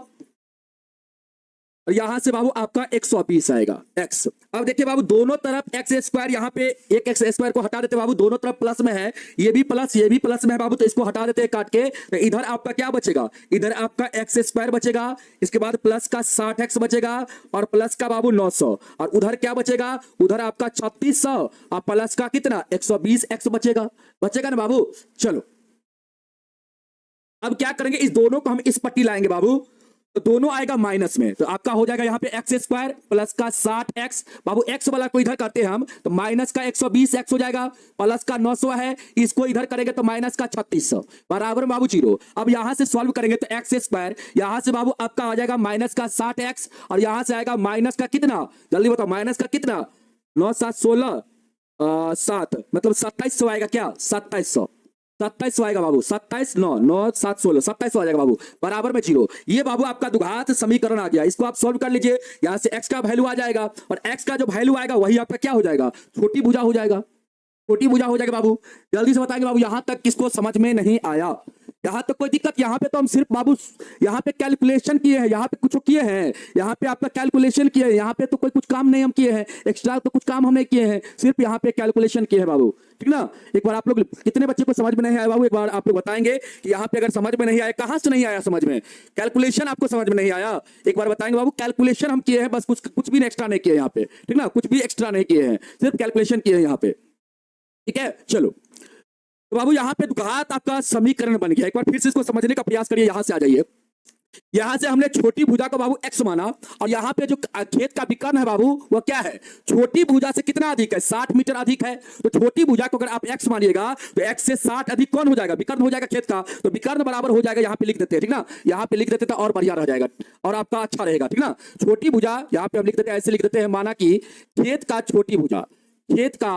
और यहां से बाबू आपका 120 आएगा x। अब देखिए बाबू दोनों तरफ x स्क्वायर, यहां पे एक x स्क्वायर को हटा देते बाबू, दोनों तरफ प्लस में है, ये भी प्लस ये भी प्लस में है बाबू, तो इसको हटा देते हैं काट के, तो इधर आपका क्या बचेगा, इधर आपका x स्क्वायर बचेगा, इसके बाद प्लस का 60x बचेगा, और प्लस का बाबू 900, और उधर क्या बचेगा, उधर आपका 3600, और प्लस का कितना 120x बचेगा, बचेगा ना बाबू। चलो अब क्या करेंगे, इस दोनों को हम इस पट्टी लाएंगे बाबू, तो दोनों आएगा माइनस में, तो आपका हो जाएगा यहाँ पे एक्स स्क्वायर प्लस का 60x, बाबू एक्स वाला को इधर करते हैं हम, तो माइनस का 120x हो जाएगा, प्लस का 900 है, इसको इधर करेंगे तो माइनस का 3600 बराबर बाबू 0। अब यहां से सॉल्व करेंगे तो एक्स स्क्वायर, यहां से बाबू आपका आ जाएगा माइनस का 60x, और यहां से आएगा माइनस का कितना, जल्दी बताओ माइनस का कितना, 9 7 16 7 मतलब 2700 आएगा, क्या 2700 आएगा बाबू, 27 9 9 7 16 2700 आ जाएगा बाबू बराबर में 0। ये बाबू आपका द्विघात समीकरण आ गया, इसको आप सॉल्व कर लीजिए, यहां से x का वैल्यू आ जाएगा, और x का जो वैल्यू आएगा वही आपका क्या हो जाएगा, छोटी भुजा हो जाएगा, छोटी भुजा हो जाएगा बाबू। जल्दी से बताएंगे बाबू यहां तक किसको समझ में नहीं आया, यहां तक कोई दिक्कत, यहां पे तो हम सिर्फ बाबू यहां पे कैलकुलेशन किए हैं, यहां पे कुछ किए हैं, यहां पे आपका कैलकुलेशन किए हैं, यहां पे तो कोई कुछ काम नहीं हम किए हैं, एक्स्ट्रा तो कुछ काम हम नहीं किए हैं, सिर्फ यहां पे कैलकुलेशन किए हैं बाबू, ठीक ना। एक बार आप लोग कितने बच्चे को समझ में नहीं आया बाबू, एक बार आप लोग बताएंगे कि यहां पे अगर समझ में नहीं आया, कहां से नहीं आया समझ में, कैलकुलेशन आपको समझ में नहीं आया, एक बार बताएंगे बाबू, कैलकुलेशन हम किए हैं बस, कुछ भी एक्स्ट्रा नहीं किए यहाँ पे, ठीक ना, कुछ भी एक्स्ट्रा नहीं किए हैं, सिर्फ कैलकुलेशन किए हैं यहाँ पे, ठीक है। चलो तो बाबू यहाँ पे द्विघात आपका समीकरण बन गया, एक बार फिर से इसको समझने का प्रयास करिए, यहां से आ जाइए, यहां से हमने छोटी भुजा को बाबू x माना, और यहां पे जो खेत का विकर्ण है बाबू वो क्या है, छोटी भुजा से कितना अधिक है, 60 मीटर अधिक है, तो छोटी भुजा को अगर आप x मानिएगा तो x से 60 अधिक कौन हो जाएगा, विकर्ण हो जाएगा खेत का, तो विकर्ण बराबर हो जाएगा, यहां पे लिख देते हैं, ठीक ना, यहां पे लिख देते तो और बढ़िया रह जाएगा और आपका अच्छा रहेगा, ठीक ना। छोटी भुजा यहां पे हम लिख देते हैं, ऐसे लिख देते हैं, माना कि खेत का छोटी भुजा, खेत का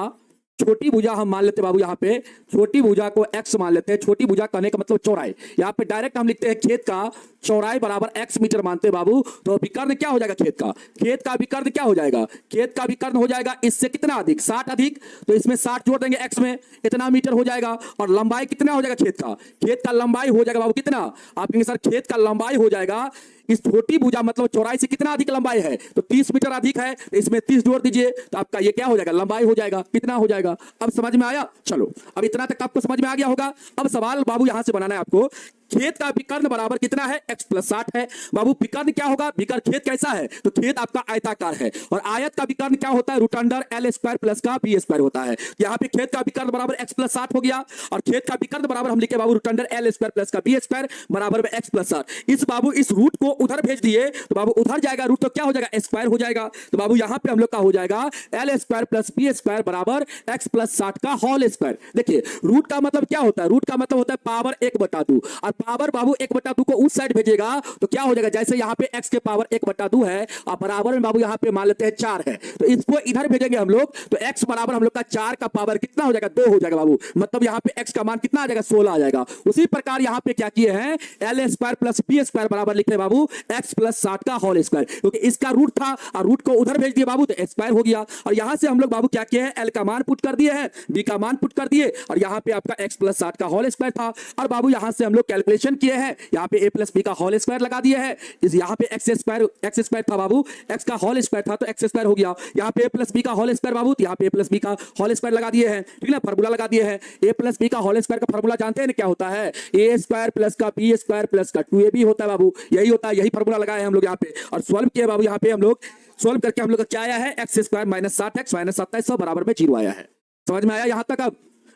छोटी भुजा हम मान लेते हैं बाबू, यहाँ पे छोटी भुजा को x मान लेते हैं। छोटी भुजा कहने का मतलब चौड़ाई, यहाँ पे डायरेक्ट हम लिखते हैं खेत का चौड़ाई बराबर x मीटर मानते हैं बाबू। तो विकर्ण क्या हो जाएगा खेत का विकर्ण क्या हो जाएगा, खेत का विकर्ण हो जाएगा इससे कितना अधिक, 60 अधिक, तो इसमें 60 जोड़ देंगे x में, इतना मीटर हो जाएगा। और लंबाई कितना हो जाएगा खेत का लंबाई हो जाएगा बाबू कितना, आप कहेंगे सर खेत का लंबाई हो जाएगा इस छोटी भुजा मतलब चौड़ाई से कितना अधिक लंबाई है, तो 30 मीटर अधिक है, तो इसमें 30 जोड़ दीजिए तो आपका ये क्या हो जाएगा, लंबाई हो जाएगा। कितना हो जाएगा, अब समझ में आया। चलो अब इतना तक आपको समझ में आ गया होगा। अब सवाल बाबू यहां से बनाना है आपको, खेत का विकर्ण बराबर कितना है, x प्लस 60 है बाबू। विकर्ण क्या होगा, विकर्ण खेत कैसा है, तो खेत आपका आयताकार है, और आयत का विकर्ण क्या होता है, root under L square plus का बी स्क्वायर होता है। यहाँ पे खेत का विकर्ण बराबर x प्लस 60 हो गया, और खेत का विकर्ण बराबर हम लिखे बाबू root under L square plus का बी स्क्वायर बराबर में x प्लस 60। इस बाबू इस रूट को उधर भेज दिए तो बाबू उधर जाएगा रूट, तो क्या हो जाएगा स्क्वायर हो जाएगा। तो बाबू यहाँ पे हम लोग का हो जाएगा l square plus b square बराबर x प्लस 60 का होल स्क्वायर। देखिए रूट का मतलब क्या होता है, रूट का मतलब होता है पावर 1/2, और पावर बाबू 1/2 को उस साइड भेजेगा तो क्या हो जाएगा, जैसे यहाँ पे x के पावर 1/2 है और बराबर में बाबू यहाँ पे मान लेते हैं 4 है, तो इसको इधर भेजेंगे हम लोग तो x बराबर हम लोग का 4 का पावर कितना हो जाएगा, 2 हो जाएगा बाबू। मतलब यहाँ पे x का मान कितना आ जाएगा, 16 आ जाएगा। उसी प्रकार यहाँ पे क्या किए हैं, l square plus b square बराबर लिखे बाबू x प्लस 60 का होल स्क्वायर, क्योंकि इसका रूट था और रूट को उधर भेज दिए बाबू तो स्क्वायर हो गया। और यहां से हम लोग बाबू क्या किए हैं, एल का मान पुट कर दिए हैं, बी का मान पुट कर दिए, और यहाँ पे आपका x प्लस 60 का होल स्क्वायर था। और बाबू यहां से हम लोग कैलकुलेशन किए हैं, यहाँ पे a प्लस बी का होल स्क्वायर लगा दिए है, इस यहाँ पे एक्स स्क्वायर था बाबू, x का होल स्क्वायर था तो x स्क्वायर हो गया। यहाँ पे a प्लस बी का होल स्क्वायर बाबू, तो यहाँ पे a प्लस बी का होल स्क्वायर लगा दिए हैं, ठीक है ना, फॉर्मूला लगा दिए हैं। a प्लस बी का होल स्क्वायर का फॉर्मूला जानते हैं ना क्या होता है, a स्क्वायर प्लस का बी स्क्वायर प्लस का 2ab होता है बाबू, यही होता है, यही फॉर्मूला लगाए हैं हम लोग यहाँ पे। और सॉल्व किए बाबू, यहाँ पे हम लोग सॉल्व करके हम लोग का क्या आया है, x square minus 60x minus 2700 बराबर में 0 आया है। समझ में आया यहाँ तक, अब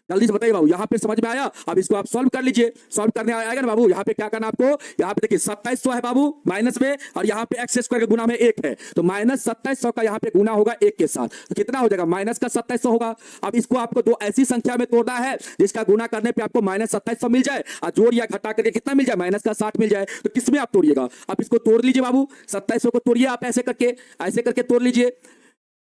जल्दी से बताइए बाबू, यहाँ पे समझ में आया। अब इसको आप सॉल्व कर लीजिए, सॉल्व करने आएगा ना बाबू, यहाँ पे क्या करना आपको, यहाँ पे देखिए 2700 है बाबू माइनस में, और यहाँ पे एक्स स्क्वायर के गुना में 1 है, तो माइनस 2700 का यहाँ पे गुना होगा 1 के साथ, तो कितना हो जाएगा, माइनस का 2700 होगा। अब इसको आपको दो ऐसी संख्या में तोड़ना है जिसका गुना करने पे आपको माइनस 2700 मिल जाए, और जोड़ या घटा करके कितना मिल जाए, माइनस का 60 मिल जाए। तो किसमें आप तोड़िएगा, आप इसको तोड़ लीजिए बाबू, 2700 को तोड़िए आप ऐसे करके तोड़ लीजिए।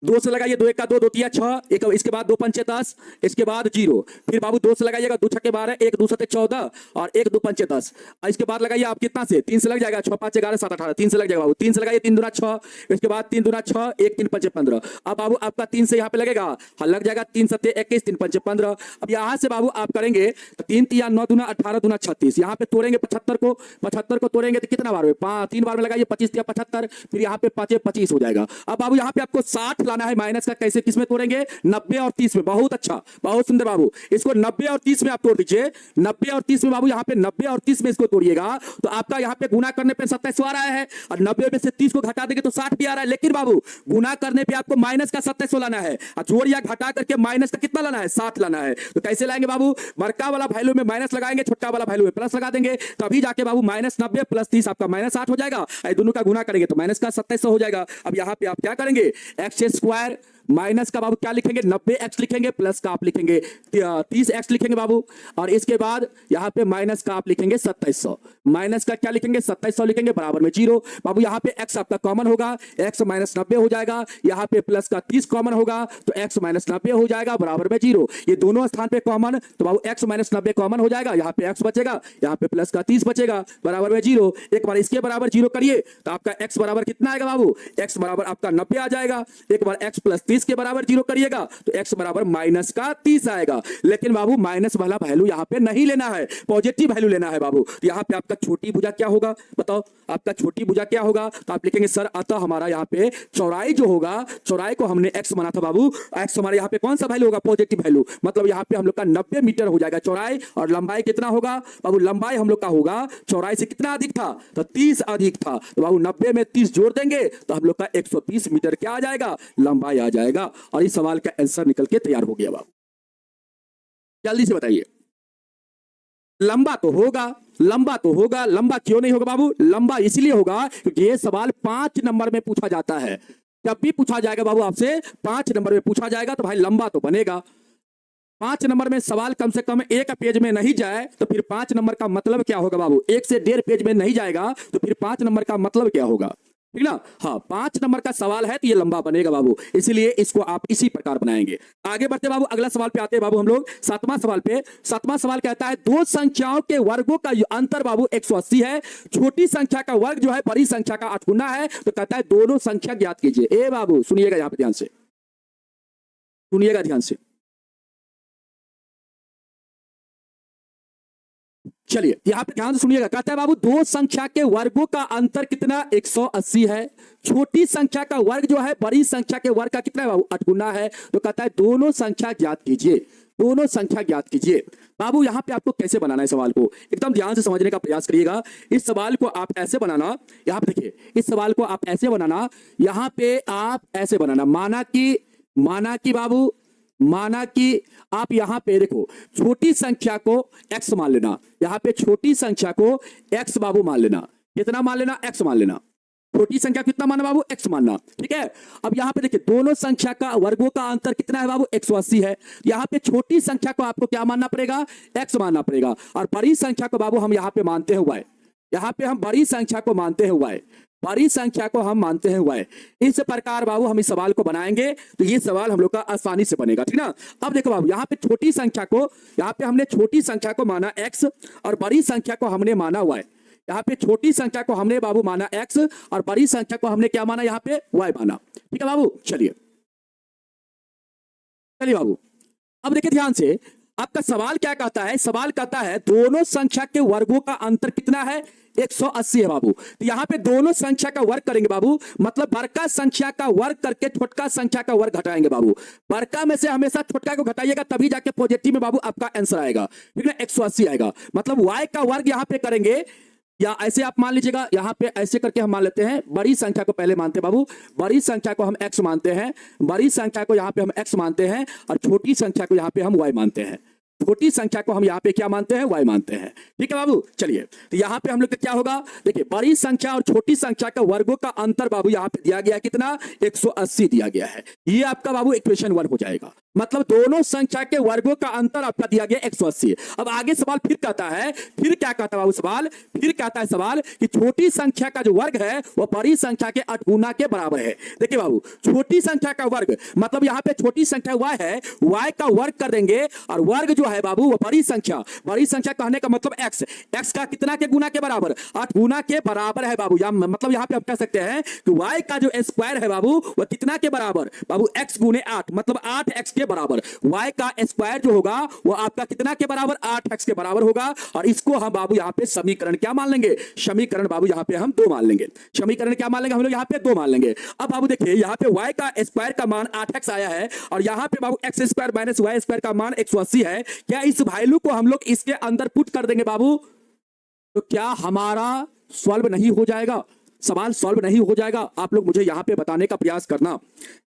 2 से लगाइए, 2 1 का 2, 2 3 6, एक इसके बाद 2 पंचे 10, इसके बाद 0, फिर बाबू 2 से लगाइएगा, 2 छक्के 12, 1 2 7 14, और 1 2 पंचे 10, इसके बाद लगाइए आप कितना से, 3 से लग जाएगा, 6 5 11 7 18, 3 से लग जाएगा बाबू, 3 से लगाइए, 3 दूना 6, इसके बाद 3 दूना 6, 1 3 पंचे 15। अब बाबू आपका 3 से यहाँ पे लगेगा, लग जाएगा 3 7 21, 3 पंचे 15। अब यहाँ से बाबू आप करेंगे तो 3 3 9 दूना 18 दूना 36, यहाँ पे तोड़ेंगे 75 को तोड़ेंगे तो कितना बार में, 3 बार में लगाइए, 25 या 75, फिर यहाँ पे 5 25 हो जाएगा। अब बाबू यहाँ पे आपको 60 लाना है, माइनस का कैसे किस में तोड़ेंगे, 90 और 30 में। बहुत अच्छा, बहुत सुंदर बाबू, इसको 90 और 30 में आप तोड़ दीजिए। 90 और 30 में बाबू, यहाँ पे 90 और 30 में इसको तोड़िएगा तो आपका यहाँ पे गुना करने पे 2700 आ रहा है, और 90 में से 30 को घटा देंगे तो 60 भी आ रहा है। लेकिन बाबू गुना करने पे आपको माइनस का 2700 लाना है, और जोड़ या घटा करके माइनस का कितना लाना है, 60 लाना है। तो कैसे लाएंगे बाबू, बड़का वाला वैल्यू में माइनस लगाएंगे, छोटा वाला वैल्यू में प्लस लगा देंगे, तभी जाके बाबू माइनस 90 प्लस 30 आपका माइनस 60 हो जाएगा। दोनों का गुना करेंगे तो माइनस का 2700 हो जाएगा। अब यहाँ पे आप क्या करेंगे, एक्स स्क्वायर माइनस का बाबू क्या लिखेंगे, 90x लिखेंगे, प्लस का आप लिखेंगे 30x लिखेंगे बाबू, और इसके बाद यहाँ पे माइनस का आप लिखेंगे 2700, माइनस का क्या लिखेंगे, 2700 लिखेंगे बराबर में 0। बाबू यहाँ पे x आपका कॉमन होगा, x माइनस 90 हो जाएगा, यहाँ पे प्लस का 30 कॉमन होगा तो x माइनस 90 हो जाएगा बराबर में 0। ये दोनों स्थान पे कॉमन, तो बाबू x माइनस 90 कॉमन हो जाएगा, यहाँ पे x बचेगा, यहाँ पे प्लस का 30 बचेगा बराबर में 0। एक बार इसके बराबर 0 करिए तो आपका x बराबर कितना आएगा बाबू, x बराबर आपका 90 आ जाएगा। एक बार x प्लस 30 के बराबर 0 करिएगा तो x बराबर माइनस का 30 आएगा। लेकिन बाबू माइनस वाला वैल्यू यहाँ पे नहीं लेना है, पॉजिटिव वैल्यू लेना है बाबू। यहाँ पे आपका छोटी भुजा क्या होगा, बताओ आपका छोटी भुजा क्या होगा, तो आप लिखेंगे सर अतः हमारा यहाँ पे चौड़ाई जो होगा, चौड़ाई को हमने x माना था बाबू, x हमारे यहाँ पे कौन सा वैल्यू होगा, पॉजिटिव वैल्यू, मतलब यहाँ पे हम लोग का 90 मीटर हो जाएगा चौड़ाई, और लंबाई कितना होगा बाबू, लंबाई हम लोग का होगा चौड़ाई से कितना अधिक था, तो 30 अधिक था, तो बाबू 90 में 30 जोड़ देंगे तो हम लोग का 130 मीटर क्या आ जाएगा, लंबाई आ जाएगा। और इस सवाल का आंसर निकल के तैयार हो गया बाबू। जल्दी से बताइए, लंबा तो होगा, लंबा तो होगा, लंबा क्यों नहीं होगा बाबू, लंबा इसलिए होगा क्योंकि ये सवाल 5 नंबर में पूछा जाता है। जब भी पूछा जाएगा बाबू आपसे 5 नंबर में पूछा जाएगा तो भाई लंबा तो बनेगा। 5 नंबर में सवाल कम से कम एक पेज में नहीं जाए तो फिर 5 नंबर का मतलब क्या होगा बाबू, 1 से 1.5 पेज में नहीं जाएगा तो फिर 5 नंबर का मतलब क्या होगा। ठीक ना। हाँ, 5 नंबर का सवाल है तो ये लंबा बनेगा बाबू, इसीलिए इसको आप इसी प्रकार बनाएंगे। आगे बढ़ते बाबू, अगला सवाल पे आते हैं बाबू हम लोग 7वां सवाल पे। 7वां सवाल कहता है दो संख्याओं के वर्गों का अंतर बाबू 180 है, छोटी संख्या का वर्ग जो है बड़ी संख्या का 8 गुना है, तो कहता है दोनों संख्या ज्ञात कीजिए। ए बाबू सुनिएगा यहां पे ध्यान से, सुनिएगा ध्यान से। चलिए यहां पे ध्यान से सुनिएगा, कहता है बाबू दो संख्या के वर्गों का अंतर कितना 180 है, छोटी संख्या का वर्ग जो है बड़ी संख्या के वर्ग का कितना है बाबू 8 गुना है, तो कहता है दोनों संख्या ज्ञात कीजिए, दोनों संख्या ज्ञात कीजिए। बाबू यहां पे आपको कैसे बनाना है सवाल को, एकदम ध्यान से समझने का प्रयास करिएगा। इस सवाल को आप ऐसे बनाना, यहां पे देखिए इस सवाल को आप ऐसे बनाना, यहां पे आप ऐसे बनाना, माना कि बाबू, माना कि आप यहां पे देखो छोटी संख्या को x मान लेना, यहां पे छोटी संख्या को x बाबू मान लेना, कितना मान लेना x मान लेना, छोटी संख्या कितना माना बाबू x मानना, ठीक है। अब यहां पे देखिए दोनों संख्या का वर्गों का अंतर कितना है बाबू 180 है, यहां पे छोटी संख्या को आपको क्या मानना पड़ेगा x मानना पड़ेगा, और बड़ी संख्या को बाबू हम यहां पे मानते हैं y, यहां पे हम बड़ी संख्या को मानते हैं y, बड़ी संख्या को हम मानते हैं y। इस प्रकार बाबू हम इस सवाल को बनाएंगे तो ये सवाल हम लोग का आसानी से बनेगा, ठीक ना। अब देखो बाबू यहाँ पे छोटी संख्या को, यहाँ पे हमने छोटी संख्या को माना x और बड़ी संख्या को हमने माना y, यहाँ पे छोटी संख्या को हमने बाबू माना x और बड़ी संख्या को हमने क्या माना यहाँ पे y माना, ठीक है बाबू। चलिए चलिए बाबू, अब देखिए ध्यान से, आपका सवाल क्या कहता है, सवाल कहता है दोनों संख्या के वर्गों का अंतर कितना है 180 है बाबू। तो यहां पे दोनों संख्या का वर्ग करेंगे बाबू, मतलब बड़का संख्या का वर्ग करके छोटका संख्या का वर्ग घटाएंगे बाबू, बड़का में से हमेशा छोटका को घटाइएगा तभी जाके पॉजिटिव में बाबू आपका आंसर आएगा, ठीक है 180 आएगा। मतलब y का वर्ग यहां पे करेंगे, या ऐसे आप मान लीजिएगा, यहां पे ऐसे करके हम मान लेते हैं, बड़ी संख्या को पहले मानते हैं बाबू, बड़ी संख्या को हम x मानते हैं, बड़ी संख्या को यहां पे हम x मानते हैं और छोटी संख्या को यहां पे हम y मानते हैं, छोटी संख्या को हम यहाँ पे क्या मानते हैं y मानते हैं, ठीक है बाबू। चलिए तो यहाँ पे हम लोग का क्या होगा, देखिए बड़ी संख्या और छोटी संख्या का वर्गों का अंतर बाबू यहाँ पे दिया गया है कितना 180 दिया गया है, ये आपका बाबू इक्वेशन 1 हो जाएगा, मतलब दोनों संख्या के वर्गों का अंतर आपका दिया गया 180। अब आगे सवाल फिर कहता है, फिर क्या कहता है बाबू सवाल, फिर कहता है सवाल कि छोटी संख्या का जो वर्ग है वह बड़ी संख्या के 8 गुना के बराबर है। देखिए बाबू छोटी संख्या का वर्ग मतलब यहाँ पे छोटी संख्या y है, y का वर्ग कर देंगे और वर्ग जो है बाबू वो बड़ी संख्या कहने का मतलब x का कितना के गुना के बराबर 8 गुना के बराबर है बाबू। मतलब यहाँ पे आप कह सकते हैं कि y का जो स्क्वायर है बाबू वह कितना के बराबर बाबू x गुने 8, मतलब 8x के बराबर, y का स्क्वायर जो होगा वो आपका कितना के बराबर 8x के बराबर होगा। और इसको हम बाबू यहाँ पे समीकरण क्या मान लेंगे, समीकरण बाबू यहाँ पे हम 2 मान लेंगे, समीकरण क्या मान लेंगे हम लोग यहाँ पे 2 मान लेंगे। अब बाबू देखिए यहाँ पे y का स्क्वायर का मान 8x आया है और यहाँ पे बाबू x square minus y square का मान 180 है, क्या इस वैल्यू को हम लोग इसके अंदर पुट कर देंगे बाबू तो क्या हमारा सॉल्व नहीं हो जाएगा, सवाल सॉल्व नहीं हो जाएगा। आप लोग मुझे यहाँ पे बताने का प्रयास करना,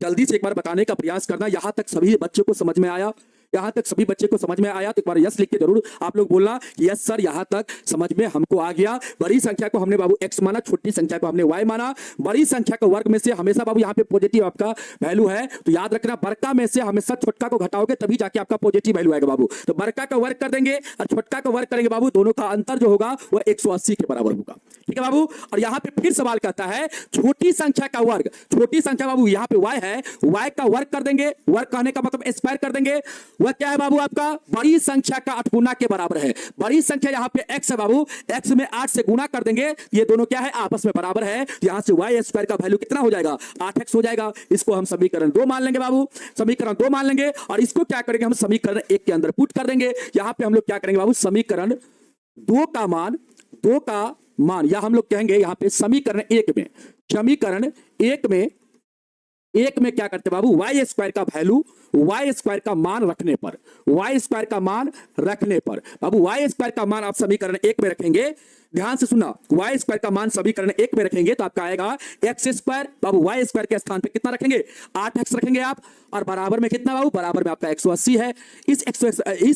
जल्दी से एक बार बताने का प्रयास करना। यहाँ तक सभी बच्चों को समझ में आया, यहाँ तक सभी बच्चे को समझ में आया तो एक बार यस लिख के जरूर आप लोग बोलना कि यस सर यहाँ तक समझ में हमको आ गया। बड़ी संख्या को हमने बाबू x माना, छोटी संख्या को हमने y माना, बड़ी संख्या का वर्ग में से हमेशा बाबू यहाँ पे पॉजिटिव आपका वैल्यू है, तो याद रखना बड़का में से हमेशा छोटका को घटाओगे तभी जाके आपका पॉजिटिव वैल्यू आएगा बाबू। तो बड़का का वर्ग कर देंगे और छोटका का वर्ग करेंगे बाबू, दोनों का अंतर जो होगा वह 180 के बराबर होगा, ठीक है बाबू। और यहाँ पे फिर सवाल कहता है छोटी संख्या का वर्ग, छोटी संख्या बाबू यहाँ पे y है, y का वर्ग कर देंगे, वर्ग कहने का मतलब स्क्वायर कर देंगे, वह क्या है बाबू आपका बड़ी संख्या का 8 गुना के बराबर है। बड़ी संख्या यहाँ पे x है बाबू, x में 8 से गुना कर देंगे, ये दोनों क्या है आपस में बराबर है, यहाँ से y स्क्वायर का वैल्यू कितना हो जाएगा 8x हो जाएगा। इसको हम समीकरण 2 मान लेंगे बाबू, समीकरण 2 मान लेंगे और इसको क्या करेंगे हम समीकरण 1 के अंदर पुट कर देंगे। यहाँ पे हम लोग क्या करेंगे बाबू समीकरण 2 का मान या हम लोग कहेंगे यहाँ पे समीकरण 1 में, समीकरण 1 में क्या करते बाबू y स्क्वायर का वैल्यू, y स्क्वायर का मान रखने पर, y स्क्वायर का मान रखने पर बाबू y स्क्वायर का मान आप समीकरण 1 में रखेंगे, ध्यान से सुनना, y स्क्वायर का मान समीकरण 1 में रखेंगे तो आपका आएगा x स्क्वायर, बाबू y स्क्वायर के स्थान पे कितना रखेंगे 8x रखेंगे आप, और बराबर में कितना बाबू, बराबर में आपका 180 है। इस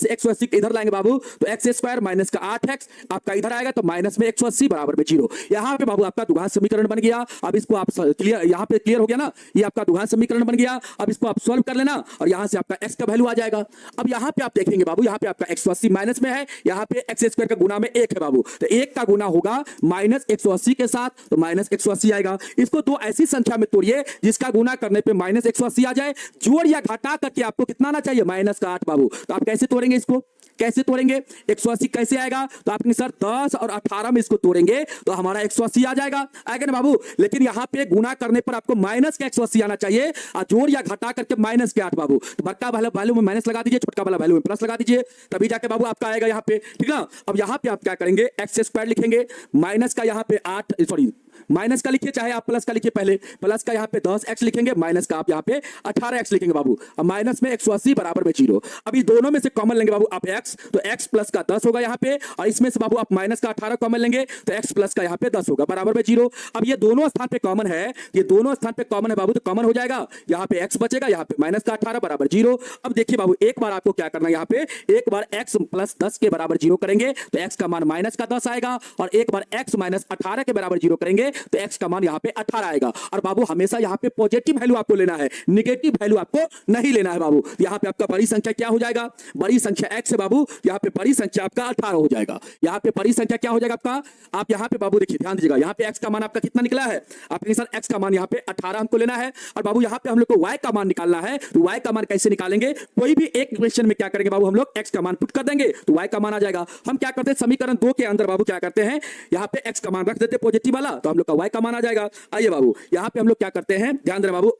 180 इधर लाएंगे बाबू तो x स्क्वायर माइनस का 8x आपका इधर आएगा तो माइनस में 180 बराबर में 0। यहाँ पे बाबू आपका द्विघात समीकरण बन गया। अब इसको आप क्लियर, यहाँ पे क्लियर हो गया ना, ये आपका द्विघात समीकरण बन गया। अब इसको आप सॉल्व कर लेना और और यहां से आपका x का वैल्यू आ जाएगा। अब यहां पे आप देखेंगे बाबू, यहां पे आपका 180 माइनस में है, यहां पे x स्क्वायर का गुना में 1 है बाबू, तो 1 का गुना होगा माइनस 180 के साथ, तो माइनस 180 आएगा। इसको दो ऐसी संख्या में तोड़िए जिसका गुना करने पे माइनस 180 आ जाए, जोड़ या घटा करके आपको कितना आना चाहिए, माइनस का 8 बाबू। तो आप कैसे तोड़ेंगे इसको, कैसे तोड़ेंगे, 180 कैसे आएगा, तो आपने सर 10 और 18 में इसको तोड़ेंगे तो हमारा 180 आ जाएगा, आएगा ना बाबू। लेकिन यहां पे गुना करने पर आपको माइनस का 180 आना चाहिए और जोड़ या घटा करके माइनस के 8 बाबू। तो बड़का वाला वैल्यू में माइनस लगा दीजिए, छोटका वाला वैल्यू में प्लस लगा दीजिए, तभी जाके बाबू आपका आएगा यहाँ पे, ठीक ना। अब यहाँ पे आप क्या करेंगे, एक्स स्क्वायर लिखेंगे, माइनस का यहाँ पे 8, सॉरी माइनस का लिखिए चाहे आप प्लस का लिखिए, पहले प्लस का यहाँ पे 10x लिखेंगे, माइनस का आप यहाँ पे 18x लिखेंगे बाबू। अब माइनस में 180 बराबर में 0। अभी दोनों में से कॉमन लेंगे बाबू आप x, तो x प्लस का 10 होगा यहाँ पे, और इसमें से बाबू आप माइनस का 18 कॉमन लेंगे तो x प्लस का यहाँ पे 10 होगा बराबर में 0। अब ये दोनों स्थान पे कॉमन है, ये दोनों स्थान पे कॉमन है बाबू, तो कॉमन हो जाएगा, यहाँ पे x बचेगा, यहाँ पे माइनस का 18 बराबर 0। अब देखिए बाबू एक बार आपको क्या करना है, यहाँ पे एक बार x प्लस 10 के बराबर 0 करेंगे तो x का मान माइनस का 10 आएगा, और एक बार x माइनस 18 के बराबर 0 करेंगे तो x का मान यहाँ पे 18 आएगा। और बाबू हमेशा यहाँ पे पॉजिटिव वैल्यू आपको लेना है, नेगेटिव वैल्यू आपको नहीं लेना है बाबू। यहाँ पे आपका बड़ी संख्या क्या हो जाएगा, बड़ी संख्या x है बाबू, यहाँ पे बड़ी संख्या आपका 18 हो जाएगा। यहाँ पे बड़ी संख्या क्या हो जाएगा आपका, आप यहाँ पे बाबू देखिए ध्यान दीजिएगा, यहाँ पे x का मान आपका कितना निकला है, आपके सर x का मान यहाँ पे 18 हमको लेना है, और बाबू यहाँ पे हम लोग को y का मान निकालना है। तो y का मान कैसे निकालेंगे, कोई भी एक इक्वेशन में क्या करेंगे बाबू, हम लोग x का मान पुट कर देंगे तो y का मान आ जाएगा। हम क्या करते हैं, समीकरण 2 के अंदर बाबू क्या करते हैं, यहाँ पे x का मान रख देते पॉजिटिव वाला, तो हम लोग का y का मान आ जाएगा। आइए बाबू यहाँ पे हम लोग क्या करते हैं, ध्यान देना बाबू,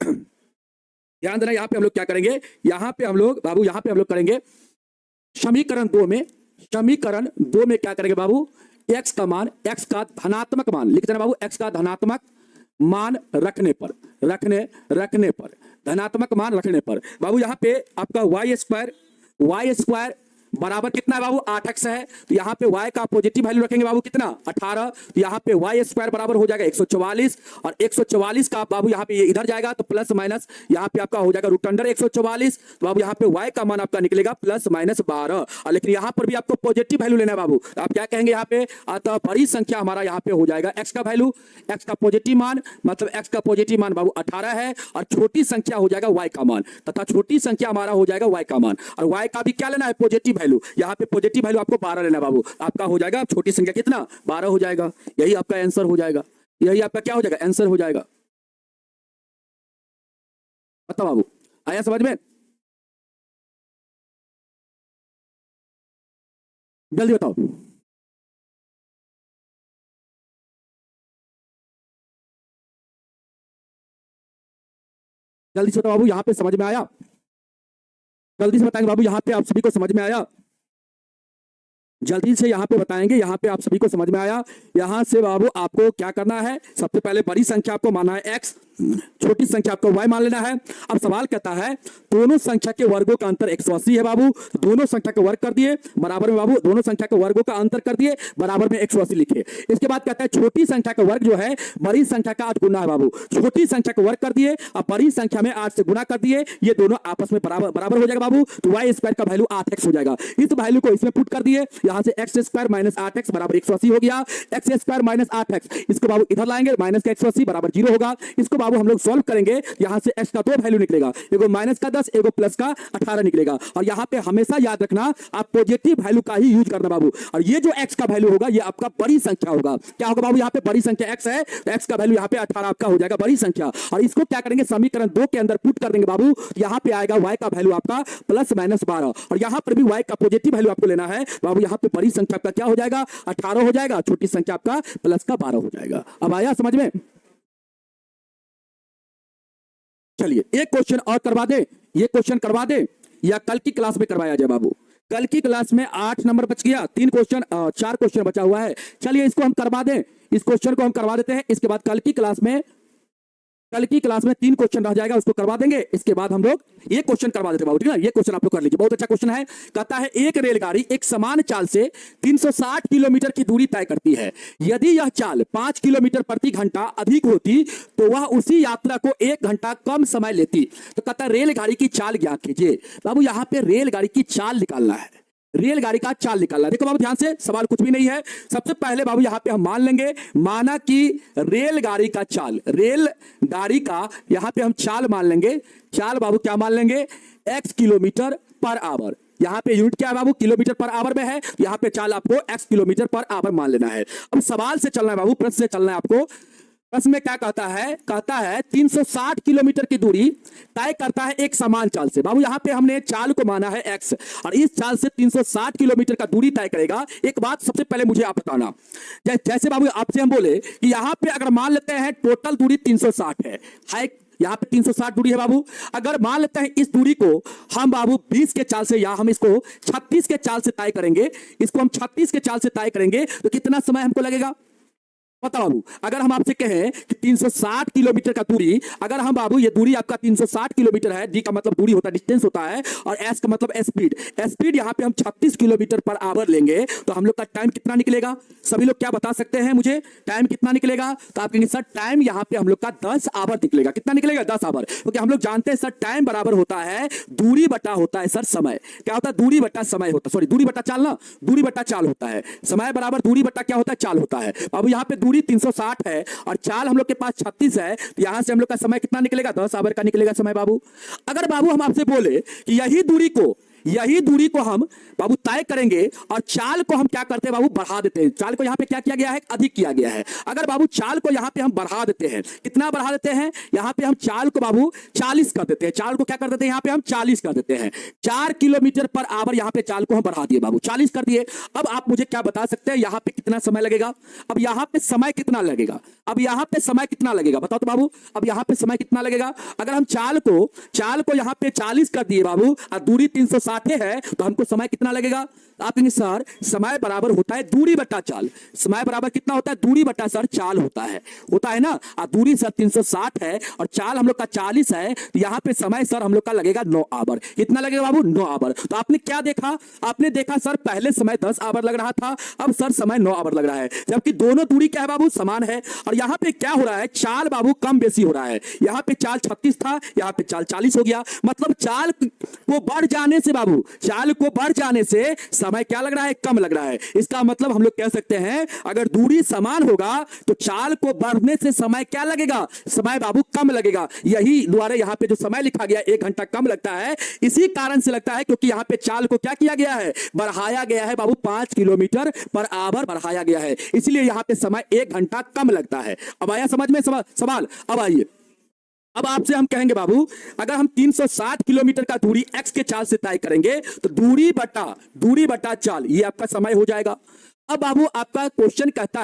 ध्यान देना, यहाँ पे हम लोग क्या करेंगे, यहाँ पे हम लोग बाबू, यहाँ पे हम लोग करेंगे समीकरण 2 में, समीकरण 2 में क्या करेंगे बाबू, x का मान, x का धनात्मक मान लिख देना बाबू, x का धनात्मक मान रखने पर, रखने पर धनात्मक मान रखने पर बाबू यहाँ पे आपका y स्क्वायर बराबर कितना है बाबू, 8x है, तो यहाँ पे y का पॉजिटिव वैल्यू रखेंगे बाबू कितना, 18, तो यहाँ पे y स्क्वायर बराबर हो जाएगा 144, और 144 का बाबू यहाँ पे ये इधर जाएगा तो प्लस माइनस यहाँ पे आपका हो जाएगा रूट अंडर 144, तो बाबू यहाँ पे y का मान आपका निकलेगा प्लस माइनस 12। और लेकिन यहाँ पर भी आपको पॉजिटिव वैल्यू लेना है बाबू, तो आप क्या कहेंगे यहाँ पे, अतः बड़ी संख्या हमारा यहाँ पे हो जाएगा x का वैल्यू, x का पॉजिटिव मान, मतलब x का पॉजिटिव मान बाबू 18 है, और छोटी संख्या हो जाएगा y का मान, तथा छोटी संख्या हमारा हो जाएगा y का मान, और y का भी क्या लेना है, पॉजिटिव वैल्यू। यहाँ पे पॉजिटिव वैल्यू आपको 12 लेना बाबू, आपका हो जाएगा छोटी संख्या कितना, 12 हो जाएगा, यही आपका आंसर हो जाएगा, यही आपका क्या हो जाएगा, आंसर हो जाएगा। बताओ बाबू, आया समझ में, जल्दी बताओ, जल्दी से बताओ बाबू, यहाँ पे समझ में आया, जल्दी से बताएंगे बाबू, यहाँ पे आप सभी को समझ में आया, जल्दी से यहाँ पे बताएंगे, यहाँ पे आप सभी को समझ में आया। यहाँ से बाबू आपको क्या करना है, सबसे पहले बड़ी संख्या आपको मानना है x, छोटी संख्या आपको y मान लेना है। अब सवाल कहता है दोनों संख्या के वर्गों का अंतर 180 है बाबू, तो दोनों संख्या का वर्ग कर दिए बराबर में बाबू, दोनों संख्या के वर्गों का अंतर कर दिए बराबर में 180 लिखे। इसके बाद कहता है छोटी संख्या का वर्ग जो है बड़ी संख्या का 8 गुना है बाबू, छोटी संख्या का वर्ग कर दिए और बड़ी संख्या में 8 से गुना कर दिए, ये दोनों आपस में बराबर हो जाएगा बाबू, तो y स्क्वायर का वैल्यू 8x हो जाएगा। इस वैल्यू को इसमें पुट कर दिए, यहाँ से x स्क्वायर माइनस 8x बराबर 180 हो गया, x स्क्वायर माइनस 8x, इसको बाबू इधर लाएंगे माइनस का 180 बराबर 0 होगा। इसको बाबू हम लोग सॉल्व करेंगे, यहाँ से x का दो वैल्यू निकलेगा, एगो माइनस का 10 एगो प्लस का 18 निकलेगा। और यहाँ पे हमेशा याद रखना आप पॉजिटिव वैल्यू का ही यूज करना बाबू, और ये जो x का वैल्यू होगा ये आपका बड़ी संख्या होगा। क्या होगा बाबू, यहाँ पे बड़ी संख्या x है तो x का वैल्यू यहाँ पे 18 आपका हो जाएगा बड़ी संख्या, और इसको क्या करेंगे समीकरण 2 के अंदर पुट कर देंगे बाबू, यहाँ पे आएगा y का वैल्यू आपका प्लस माइनस 12, और यहाँ पर भी y का पॉजिटिव वैल्यू आपको लेना है बाबू, यहाँ पे बड़ी संख्या आपका क्या हो जाएगा 18 हो जाएगा, छोटी संख्या आपका प्लस का 12 हो जाएगा। अब आया समझ में, चलिए एक क्वेश्चन और करवा दे, ये क्वेश्चन करवा दे या कल की क्लास में करवाया जाए बाबू, कल की क्लास में 8 नंबर बच गया, 4 क्वेश्चन बचा हुआ है। चलिए इसको हम करवा दें, इस क्वेश्चन को हम करवा देते हैं, इसके बाद कल की क्लास में 3 क्वेश्चन रह जाएगा, उसको करवा देंगे। इसके बाद हम लोग ये क्वेश्चन करवा देते हैं बाबू, ठीक है ना, ये क्वेश्चन आप लोग कर लीजिए, बहुत अच्छा क्वेश्चन है। कहता है एक रेलगाड़ी एक समान चाल से 360 किलोमीटर की दूरी तय करती है, यदि यह चाल 5 किलोमीटर प्रति घंटा अधिक होती तो वह उसी यात्रा को 1 घंटा कम समय लेती। तो कहता है रेलगाड़ी की चाल ज्ञात कीजिए। बाबू यहाँ पे रेलगाड़ी की चाल निकालना है, रेलगाड़ी का चाल निकालना। देखो बाबू ध्यान से, सवाल कुछ भी नहीं है। सबसे पहले बाबू यहां पे हम मान लेंगे, माना कि रेलगाड़ी का चाल, रेलगाड़ी का यहां पे हम चाल मान लेंगे। चाल बाबू क्या मान लेंगे? x kilometre per hour. यहां पे यूनिट क्या है बाबू? किलोमीटर पर आवर में है। यहां पे चाल आपको x किलोमीटर पर आवर मान लेना है। अब सवाल से चलना है बाबू, प्रश्न से चलना है आपको। प्रश्न में क्या कहता है? कहता है 360 किलोमीटर की दूरी तय करता है एक समान चाल से। बाबू यहां पे हमने चाल को माना है x, और इस चाल से 360 किलोमीटर का दूरी तय करेगा। एक बात सबसे पहले मुझे आप बताना, जैसे बाबू आपसे हम बोले कि यहां पे अगर मान लेते हैं टोटल दूरी 360 है, यहां पे 360 दूरी है बाबू। अगर मान लेते हैं इस दूरी को हम बाबू 20 के चाल से, या हम इसको 36 के चाल से तय करेंगे, इसको हम 36 के चाल से तय करेंगे, तो कितना समय हमको लगेगा? बताओ बाबू, अगर हम आपसे कहें कि 360 किलोमीटर का दूरी, अगर हम बाबू ये दूरी आपका 360 किलोमीटर है, डी का मतलब दूरी होता है, डिस्टेंस होता है, और एस का मतलब स्पीड, स्पीड यहां पे हम 36 किलोमीटर पर आवर लेंगे, तो हम लोग का टाइम कितना निकलेगा? सभी लोग क्या बता सकते हैं मुझे? टाइम कितना निकलेगा? तो आप कहेंगे सर टाइम यहां पे हम लोग का 10 आवर निकलेगा। कितना निकलेगा? 10 आवर। क्योंकि हम लोग जानते हैं सर टाइम बराबर होता है दूरी बटा होता है सर समय। क्या होता है? दूरी बटा समय होता है, सॉरी दूरी बटा चाल, ना दूरी बटा चाल होता है। समय बराबर दूरी बटा क्या होता है? चाल होता है। बाबू यहां पे दूरी 360 है और चाल हम लोग के पास 36 है, तो यहां से हम लोग का समय कितना निकलेगा? 10 आवर का निकलेगा समय बाबू। अगर बाबू हम आपसे बोले कि यही दूरी को हम बाबू तय करेंगे और चाल को हम क्या करते हैं बाबू? बढ़ा देते हैं। चाल को यहां पे क्या किया गया है? अधिक किया गया है। अगर बाबू चाल को यहां पे हम बढ़ा देते हैं, कितना बढ़ा देते हैं? यहां पे हम चाल को बाबू 40 कर देते हैं। चाल को क्या कर देते हैं? यहां पे हम 40 कर देते हैं। 4 किलोमीटर पर आवर यहां पे चाल को हम बढ़ा दिए बाबू, 40 कर दिए। अब आप मुझे क्या बता सकते हैं यहां पे कितना समय लगेगा? अब यहां पे समय कितना लगेगा? अब यहां पे समय कितना लगेगा बताओ तो बाबू। अब यहां पे समय कितना लगेगा? अगर हम चाल को यहां पे 40 कर दिए बाबू और दूरी 360 है, तो हमको समय कितना लगेगा? आप कहेंगे सर समय बराबर होता है दूरी बटा चाल। समय बराबर कितना होता है? दूरी बटा सर चाल होता है ना। और दूरी सर 360 है और चाल हम लोग का 40 है, तो यहां पे समय सर हम लोग का लगेगा 9 आवर। कितना लगेगा बाबू? 9 आवर। तो आपने क्या देखा? आपने देखा सर पहले समय 10 आवर लग रहा था, अब सर समय 9 आवर लग रहा है, जबकि दोनों दूरी क्या है बाबू? समान है। और यहां पे क्या हो रहा है? चाल बाबू कम बेसी हो रहा है। यहां पे चाल 36 था, यहां पे चाल 40 हो गया। मतलब चाल को बढ़ जाने से बाबू, चाल को बढ़ जाने से समय क्या लग रहा है? कम लग रहा है। इसका मतलब हम लोग कह सकते हैं अगर दूरी समान होगा तो चाल को बढ़ने से समय क्या लगेगा? समय बाबू कम लगेगा। यही द्वारा यहां पे जो समय लिखा गया 1 घंटा कम लगता है, इसी कारण से लगता है क्योंकि यहां पे चाल को क्या किया गया है? बढ़ाया गया है बाबू, 5 किलोमीटर पर आवर बढ़ाया गया है, इसलिए यहां पे समय 1 घंटा कम लगता है। अब आया समझ में सवाल? अब आइए, अब आपसे हम कहेंगे बाबू अगर हम 360 किलोमीटर का दूरी x के चाल से तय करेंगे, तो दूरी बटा चाल ये आपका समय हो जाएगा। अब बाबू आपका क्वेश्चन कहता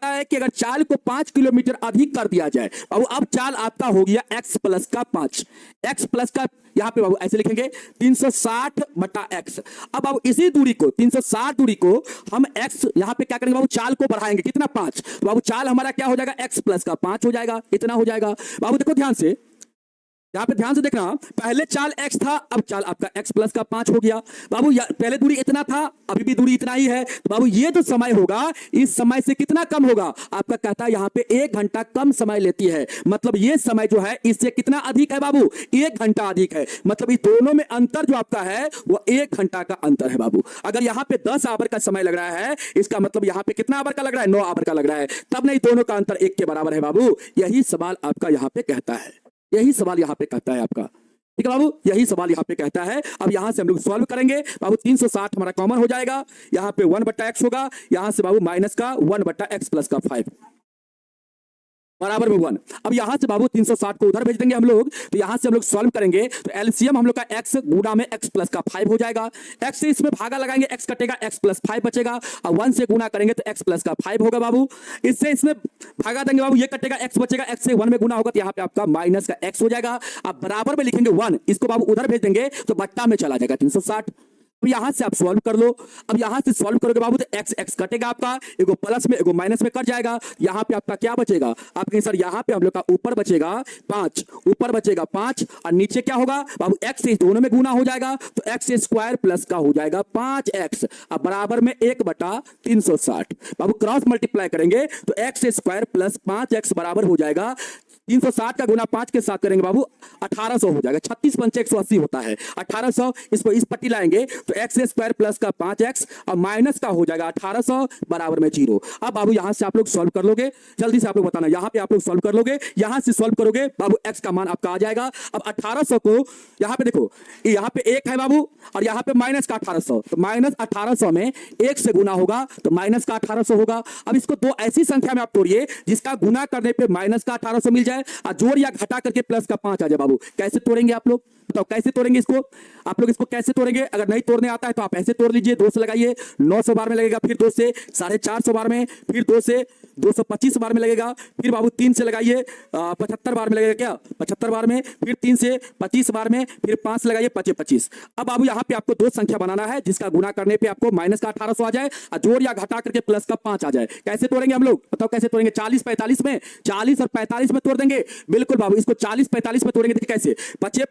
है कि अगर चाल को 5 किलोमीटर अधिक कर दिया जाए बाबू, अब चाल आपका हो गया x प्लस का 5, x प्लस का, यहां पे बाबू ऐसे लिखेंगे 360 बटा x। अब बाबू इसी दूरी को 360 दूरी को हम x यहां पे क्या करेंगे बाबू? चाल को बढ़ाएंगे, कितना? 5। तो बाबू चाल हमारा क्या हो जाएगा? x प्लस का 5 हो जाएगा, इतना हो जाएगा। बाबू देखो ध्यान से, यहां पे ध्यान से देखना, पहले चाल x था, अब चाल आपका x प्लस का 5 हो गया बाबू। पहले दूरी इतना था, अभी भी दूरी इतना ही है, तो बाबू ये जो समय होगा इस समय से कितना कम होगा? आपका कहता है यहां पे 1 घंटा कम समय लेती है। मतलब ये समय जो है इससे कितना अधिक है बाबू? 1 घंटा अधिक है। मतलब इस दोनों में अंतर जो आपका है वो 1 घंटा का अंतर है बाबू। अगर यहां पे 10 आवर का समय लग रहा है, इसका मतलब यहां पे कितना आवर का लग रहा है? 9 आवर का लग रहा है। तब नहीं, दोनों का अंतर 1 के बराबर है बाबू। यही सवाल आपका यहां पे कहता है, यही सवाल यहां पे कहता है आपका। ठीक है बाबू, यही सवाल यहां पे कहता है। अब यहां से हम लोग सॉल्व करेंगे बाबू। 360 हमारा कॉमन हो जाएगा, यहां पे 1 बटा x होगा, यहां से बाबू माइनस का 1 बटा x प्लस का 5 बराबर में 1। अब यहां से बाबू 360 को उधर भेज देंगे हम लोग, तो यहां से हम लोग सॉल्व करेंगे तो एलसीएम हम लोग का x गुना में x प्लस का 5 हो जाएगा। x से इसमें भागा लगाएंगे, x कटेगा, x प्लस 5 बचेगा, और 1 से गुना करेंगे तो x प्लस का 5 होगा बाबू। इससे इसमें भागा देंगे बाबू, ये कटेगा, x बचेगा, x से 1 में गुना होगा तो यहाँ पे आपका माइनस का x हो जाएगा। अब बराबर में लिखेंगे 1, इसको बाबू उधर भेज देंगे तो बट्टा में चला जाएगा 360। अब यहां से आप सॉल्व कर लो। अब यहां से सॉल्व करोगे बाबू तो x x कटेगा आपका, एगो प्लस में एगो माइनस में कट जाएगा। यहां पे आपका क्या बचेगा? आप कहें सर यहां पे हम लोग का ऊपर बचेगा 5, ऊपर बचेगा 5 और नीचे क्या होगा बाबू? x से दोनों में गुना हो जाएगा तो x स्क्वायर प्लस का हो जाएगा 5x। अब बराबर में 1 बटा 360 बाबू, क्रॉस मल्टीप्लाई करेंगे तो x स्क्वायर प्लस 5x बराबर हो जाएगा 360 का गुना 5 के साथ करेंगे बाबू 1800 हो जाएगा। 36 पंचे 180 होता है, 1800 इसको इस पट्टी लाएंगे तो एक्स स्क्वायर प्लस का 5x और माइनस का हो जाएगा 1800 बराबर में 0। अब बाबू यहां से आप लोग सॉल्व कर लोगे, जल्दी से आप लोग बताना, यहां पे आप लोग सॉल्व कर लोगे, यहां से सॉल्व करोगे बाबू x का मान आपका आ जाएगा। अब 1800 को यहां पे देखो, यहां पे 1 है बाबू और यहां पे माइनस का 1800, तो माइनस 1800 में 1 से गुना होगा तो माइनस का 1800 होगा। अब इसको दो ऐसी संख्या में आप तोड़िए जिसका गुना करने पे माइनस का 1800 मिल जाए और जोड़ या घटा करके प्लस का 5 आ जाए। बाबू कैसे तोड़ेंगे आप लोग, बताओ कैसे तोड़ेंगे इसको, आप लोग इसको कैसे तोड़ेंगे? अगर नहीं तोड़ने आता है तो आप ऐसे तोड़ लीजिए, 2 से लगाइए 900 बार में लगेगा, फिर 2 से 450 बार में, फिर 2 से 225 बार में लगेगा, फिर बाबू 3 से लगाइए 75 बार में लगेगा, क्या 75 बार में, फिर 3 से 25 बार में, फिर 5 से लगाइए 25। अब बाबू यहाँ पे आपको दो संख्या बनाना है जिसका गुना करने पे आपको माइनस का 1800 आ जाए और जोड़ या घटा करके प्लस का 5 आ जाए। कैसे तोड़ेंगे हम लोग, बताओ कैसे तोड़ेंगे? 40 45 में, 40 और 45 में तोड़ देंगे। बिल्कुल बाबू, इसको 40 45 में तोड़ेंगे। देखिए कैसे,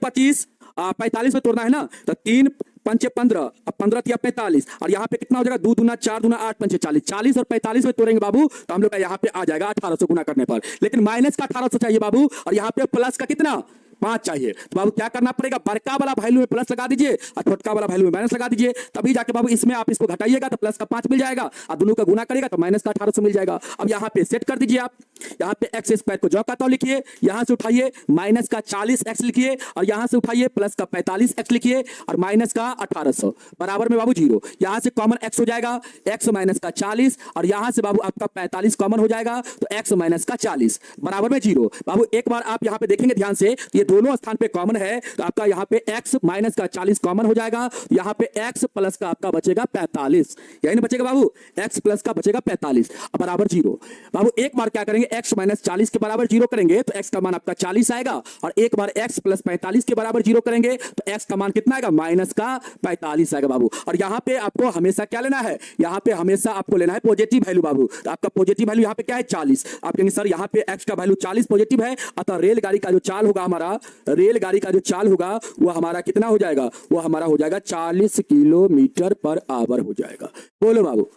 25 45 में तोड़ना है ना, तो 3 5 15, अब 15 या 45 और यहाँ पे कितना हो जाएगा, 2 दूना 4 दूना 8 5 40, 40 और 45 में तोड़ेंगे बाबू तो हम लोग का यहाँ पे आ जाएगा 1800 गुना करने पर। लेकिन माइनस का 1800 चाहिए बाबू और यहाँ पे प्लस का कितना 5 चाहिए। तो बाबू क्या करना पड़ेगा, बड़का वाला वैल्यू में प्लस लगा दीजिए और छोटका वाला वैल्यू में माइनस लगा दीजिए, तभी जाके बाबू इसमें आप इसको घटाइएगा तो प्लस का 5 मिल जाएगा और दोनों का गुना करेगा तो माइनस का 1800 मिल जाएगा। अब यहाँ पे सेट कर दीजिए आप, यहाँ पे एक्स स्क्वायर को जो का त्यों लिखिए, यहाँ से उठाइए माइनस का 40x लिखिए और यहाँ से उठाइए प्लस का 45x लिखिए और माइनस का 1800 बराबर में बाबू 0। यहाँ से कॉमन x हो जाएगा, x माइनस का 40 और यहाँ से बाबू आपका 45 कॉमन हो जाएगा तो x माइनस का 40 बराबर में 0। बाबू एक बार आप यहाँ पे देखेंगे ध्यान से, ये दोनों स्थान पे कॉमन है तो आपका यहाँ पे x माइनस का 40 कॉमन हो जाएगा, यहाँ पे x प्लस का आपका बचेगा 45, यही ना बचेगा बाबू, x प्लस का बचेगा 45 बराबर 0। बाबू एक बार क्या करेंगे, x माइनस 40 के बराबर 0 करेंगे तो x का मान आपका 40 आएगा और एक बार x प्लस 45 के बराबर 0 करेंगे तो x का मान कितना आएगा, माइनस का 45 आएगा बाबू। और यहाँ पे आपको हमेशा क्या लेना है, यहाँ पे हमेशा आपको लेना है पॉजिटिव वैल्यू बाबू। तो आपका पॉजिटिव वैल्यू यहाँ पे क्या है 40, आप कहेंगे सर यहाँ पे x का वैल्यू 40 पॉजिटिव है, अतः रेलगाड़ी का जो चाल होगा हमारा, रेलगाड़ी का जो चाल होगा वो हमारा कितना हो जाएगा, वो हमारा हो जाएगा 40 किलोमीटर पर आवर हो जाएगा। बोलो बाबू,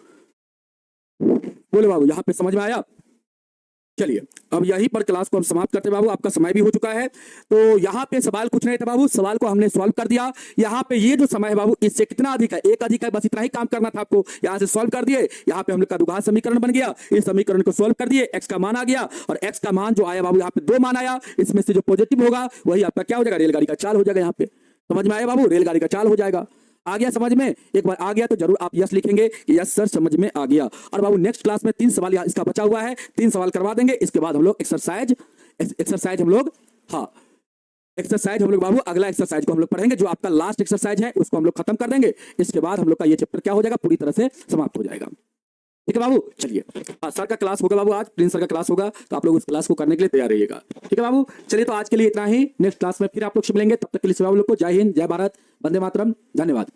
बोलो बाबू, यहाँ पे समझ में आया? चलिए अब यहीं पर क्लास को हम समाप्त करते हैं बाबू, आपका समय भी हो चुका है। तो यहाँ पे सवाल कुछ नहीं था बाबू, सवाल को हमने सॉल्व कर दिया। यहाँ पे ये जो समय है बाबू इससे कितना अधिक है, 1 अधिक है, बस इतना ही काम करना था आपको। यहाँ से सॉल्व कर दिए, यहाँ पे हम लोग का दुघात समीकरण बन गया, इस समीकरण को सॉल्व कर दिए, एक्स का मान आ गया और एक्स का मान जो आया बाबू यहाँ पे 2 मान आया, इसमें से जो पॉजिटिव होगा वही आपका क्या हो जाएगा, रेलगाड़ी का चाल हो जाएगा। यहाँ पे समझ में आया बाबू, रेलगाड़ी का चाल हो जाएगा। आ गया समझ में? एक बार आ गया तो जरूर आप यस लिखेंगे कि यस सर समझ में आ गया। और बाबू नेक्स्ट क्लास में 3 सवाल इसका बचा हुआ है, 3 सवाल करवा देंगे, इसके बाद हम लोग एक्सरसाइज हम लोग, हाँ एक्सरसाइज हम लोग बाबू अगला एक्सरसाइज को हम लोग पढ़ेंगे, जो आपका लास्ट एक्सरसाइज है उसको हम लोग खत्म कर देंगे। इसके बाद हम लोग का ये चैप्टर क्या हो जाएगा, पूरी तरह से समाप्त हो जाएगा। ठीक है बाबू, चलिए सर का क्लास होगा बाबू, आज प्रिंस सर का क्लास होगा, तो आप लोग उस क्लास को करने के लिए तैयार रहिएगा। ठीक है बाबू, चलिए तो आज के लिए इतना ही, नेक्स्ट क्लास में फिर आप लोग से मिलेंगे, तब तक के लिए सभी लोग को जय हिंद, जय भारत, वंदे मातरम, धन्यवाद।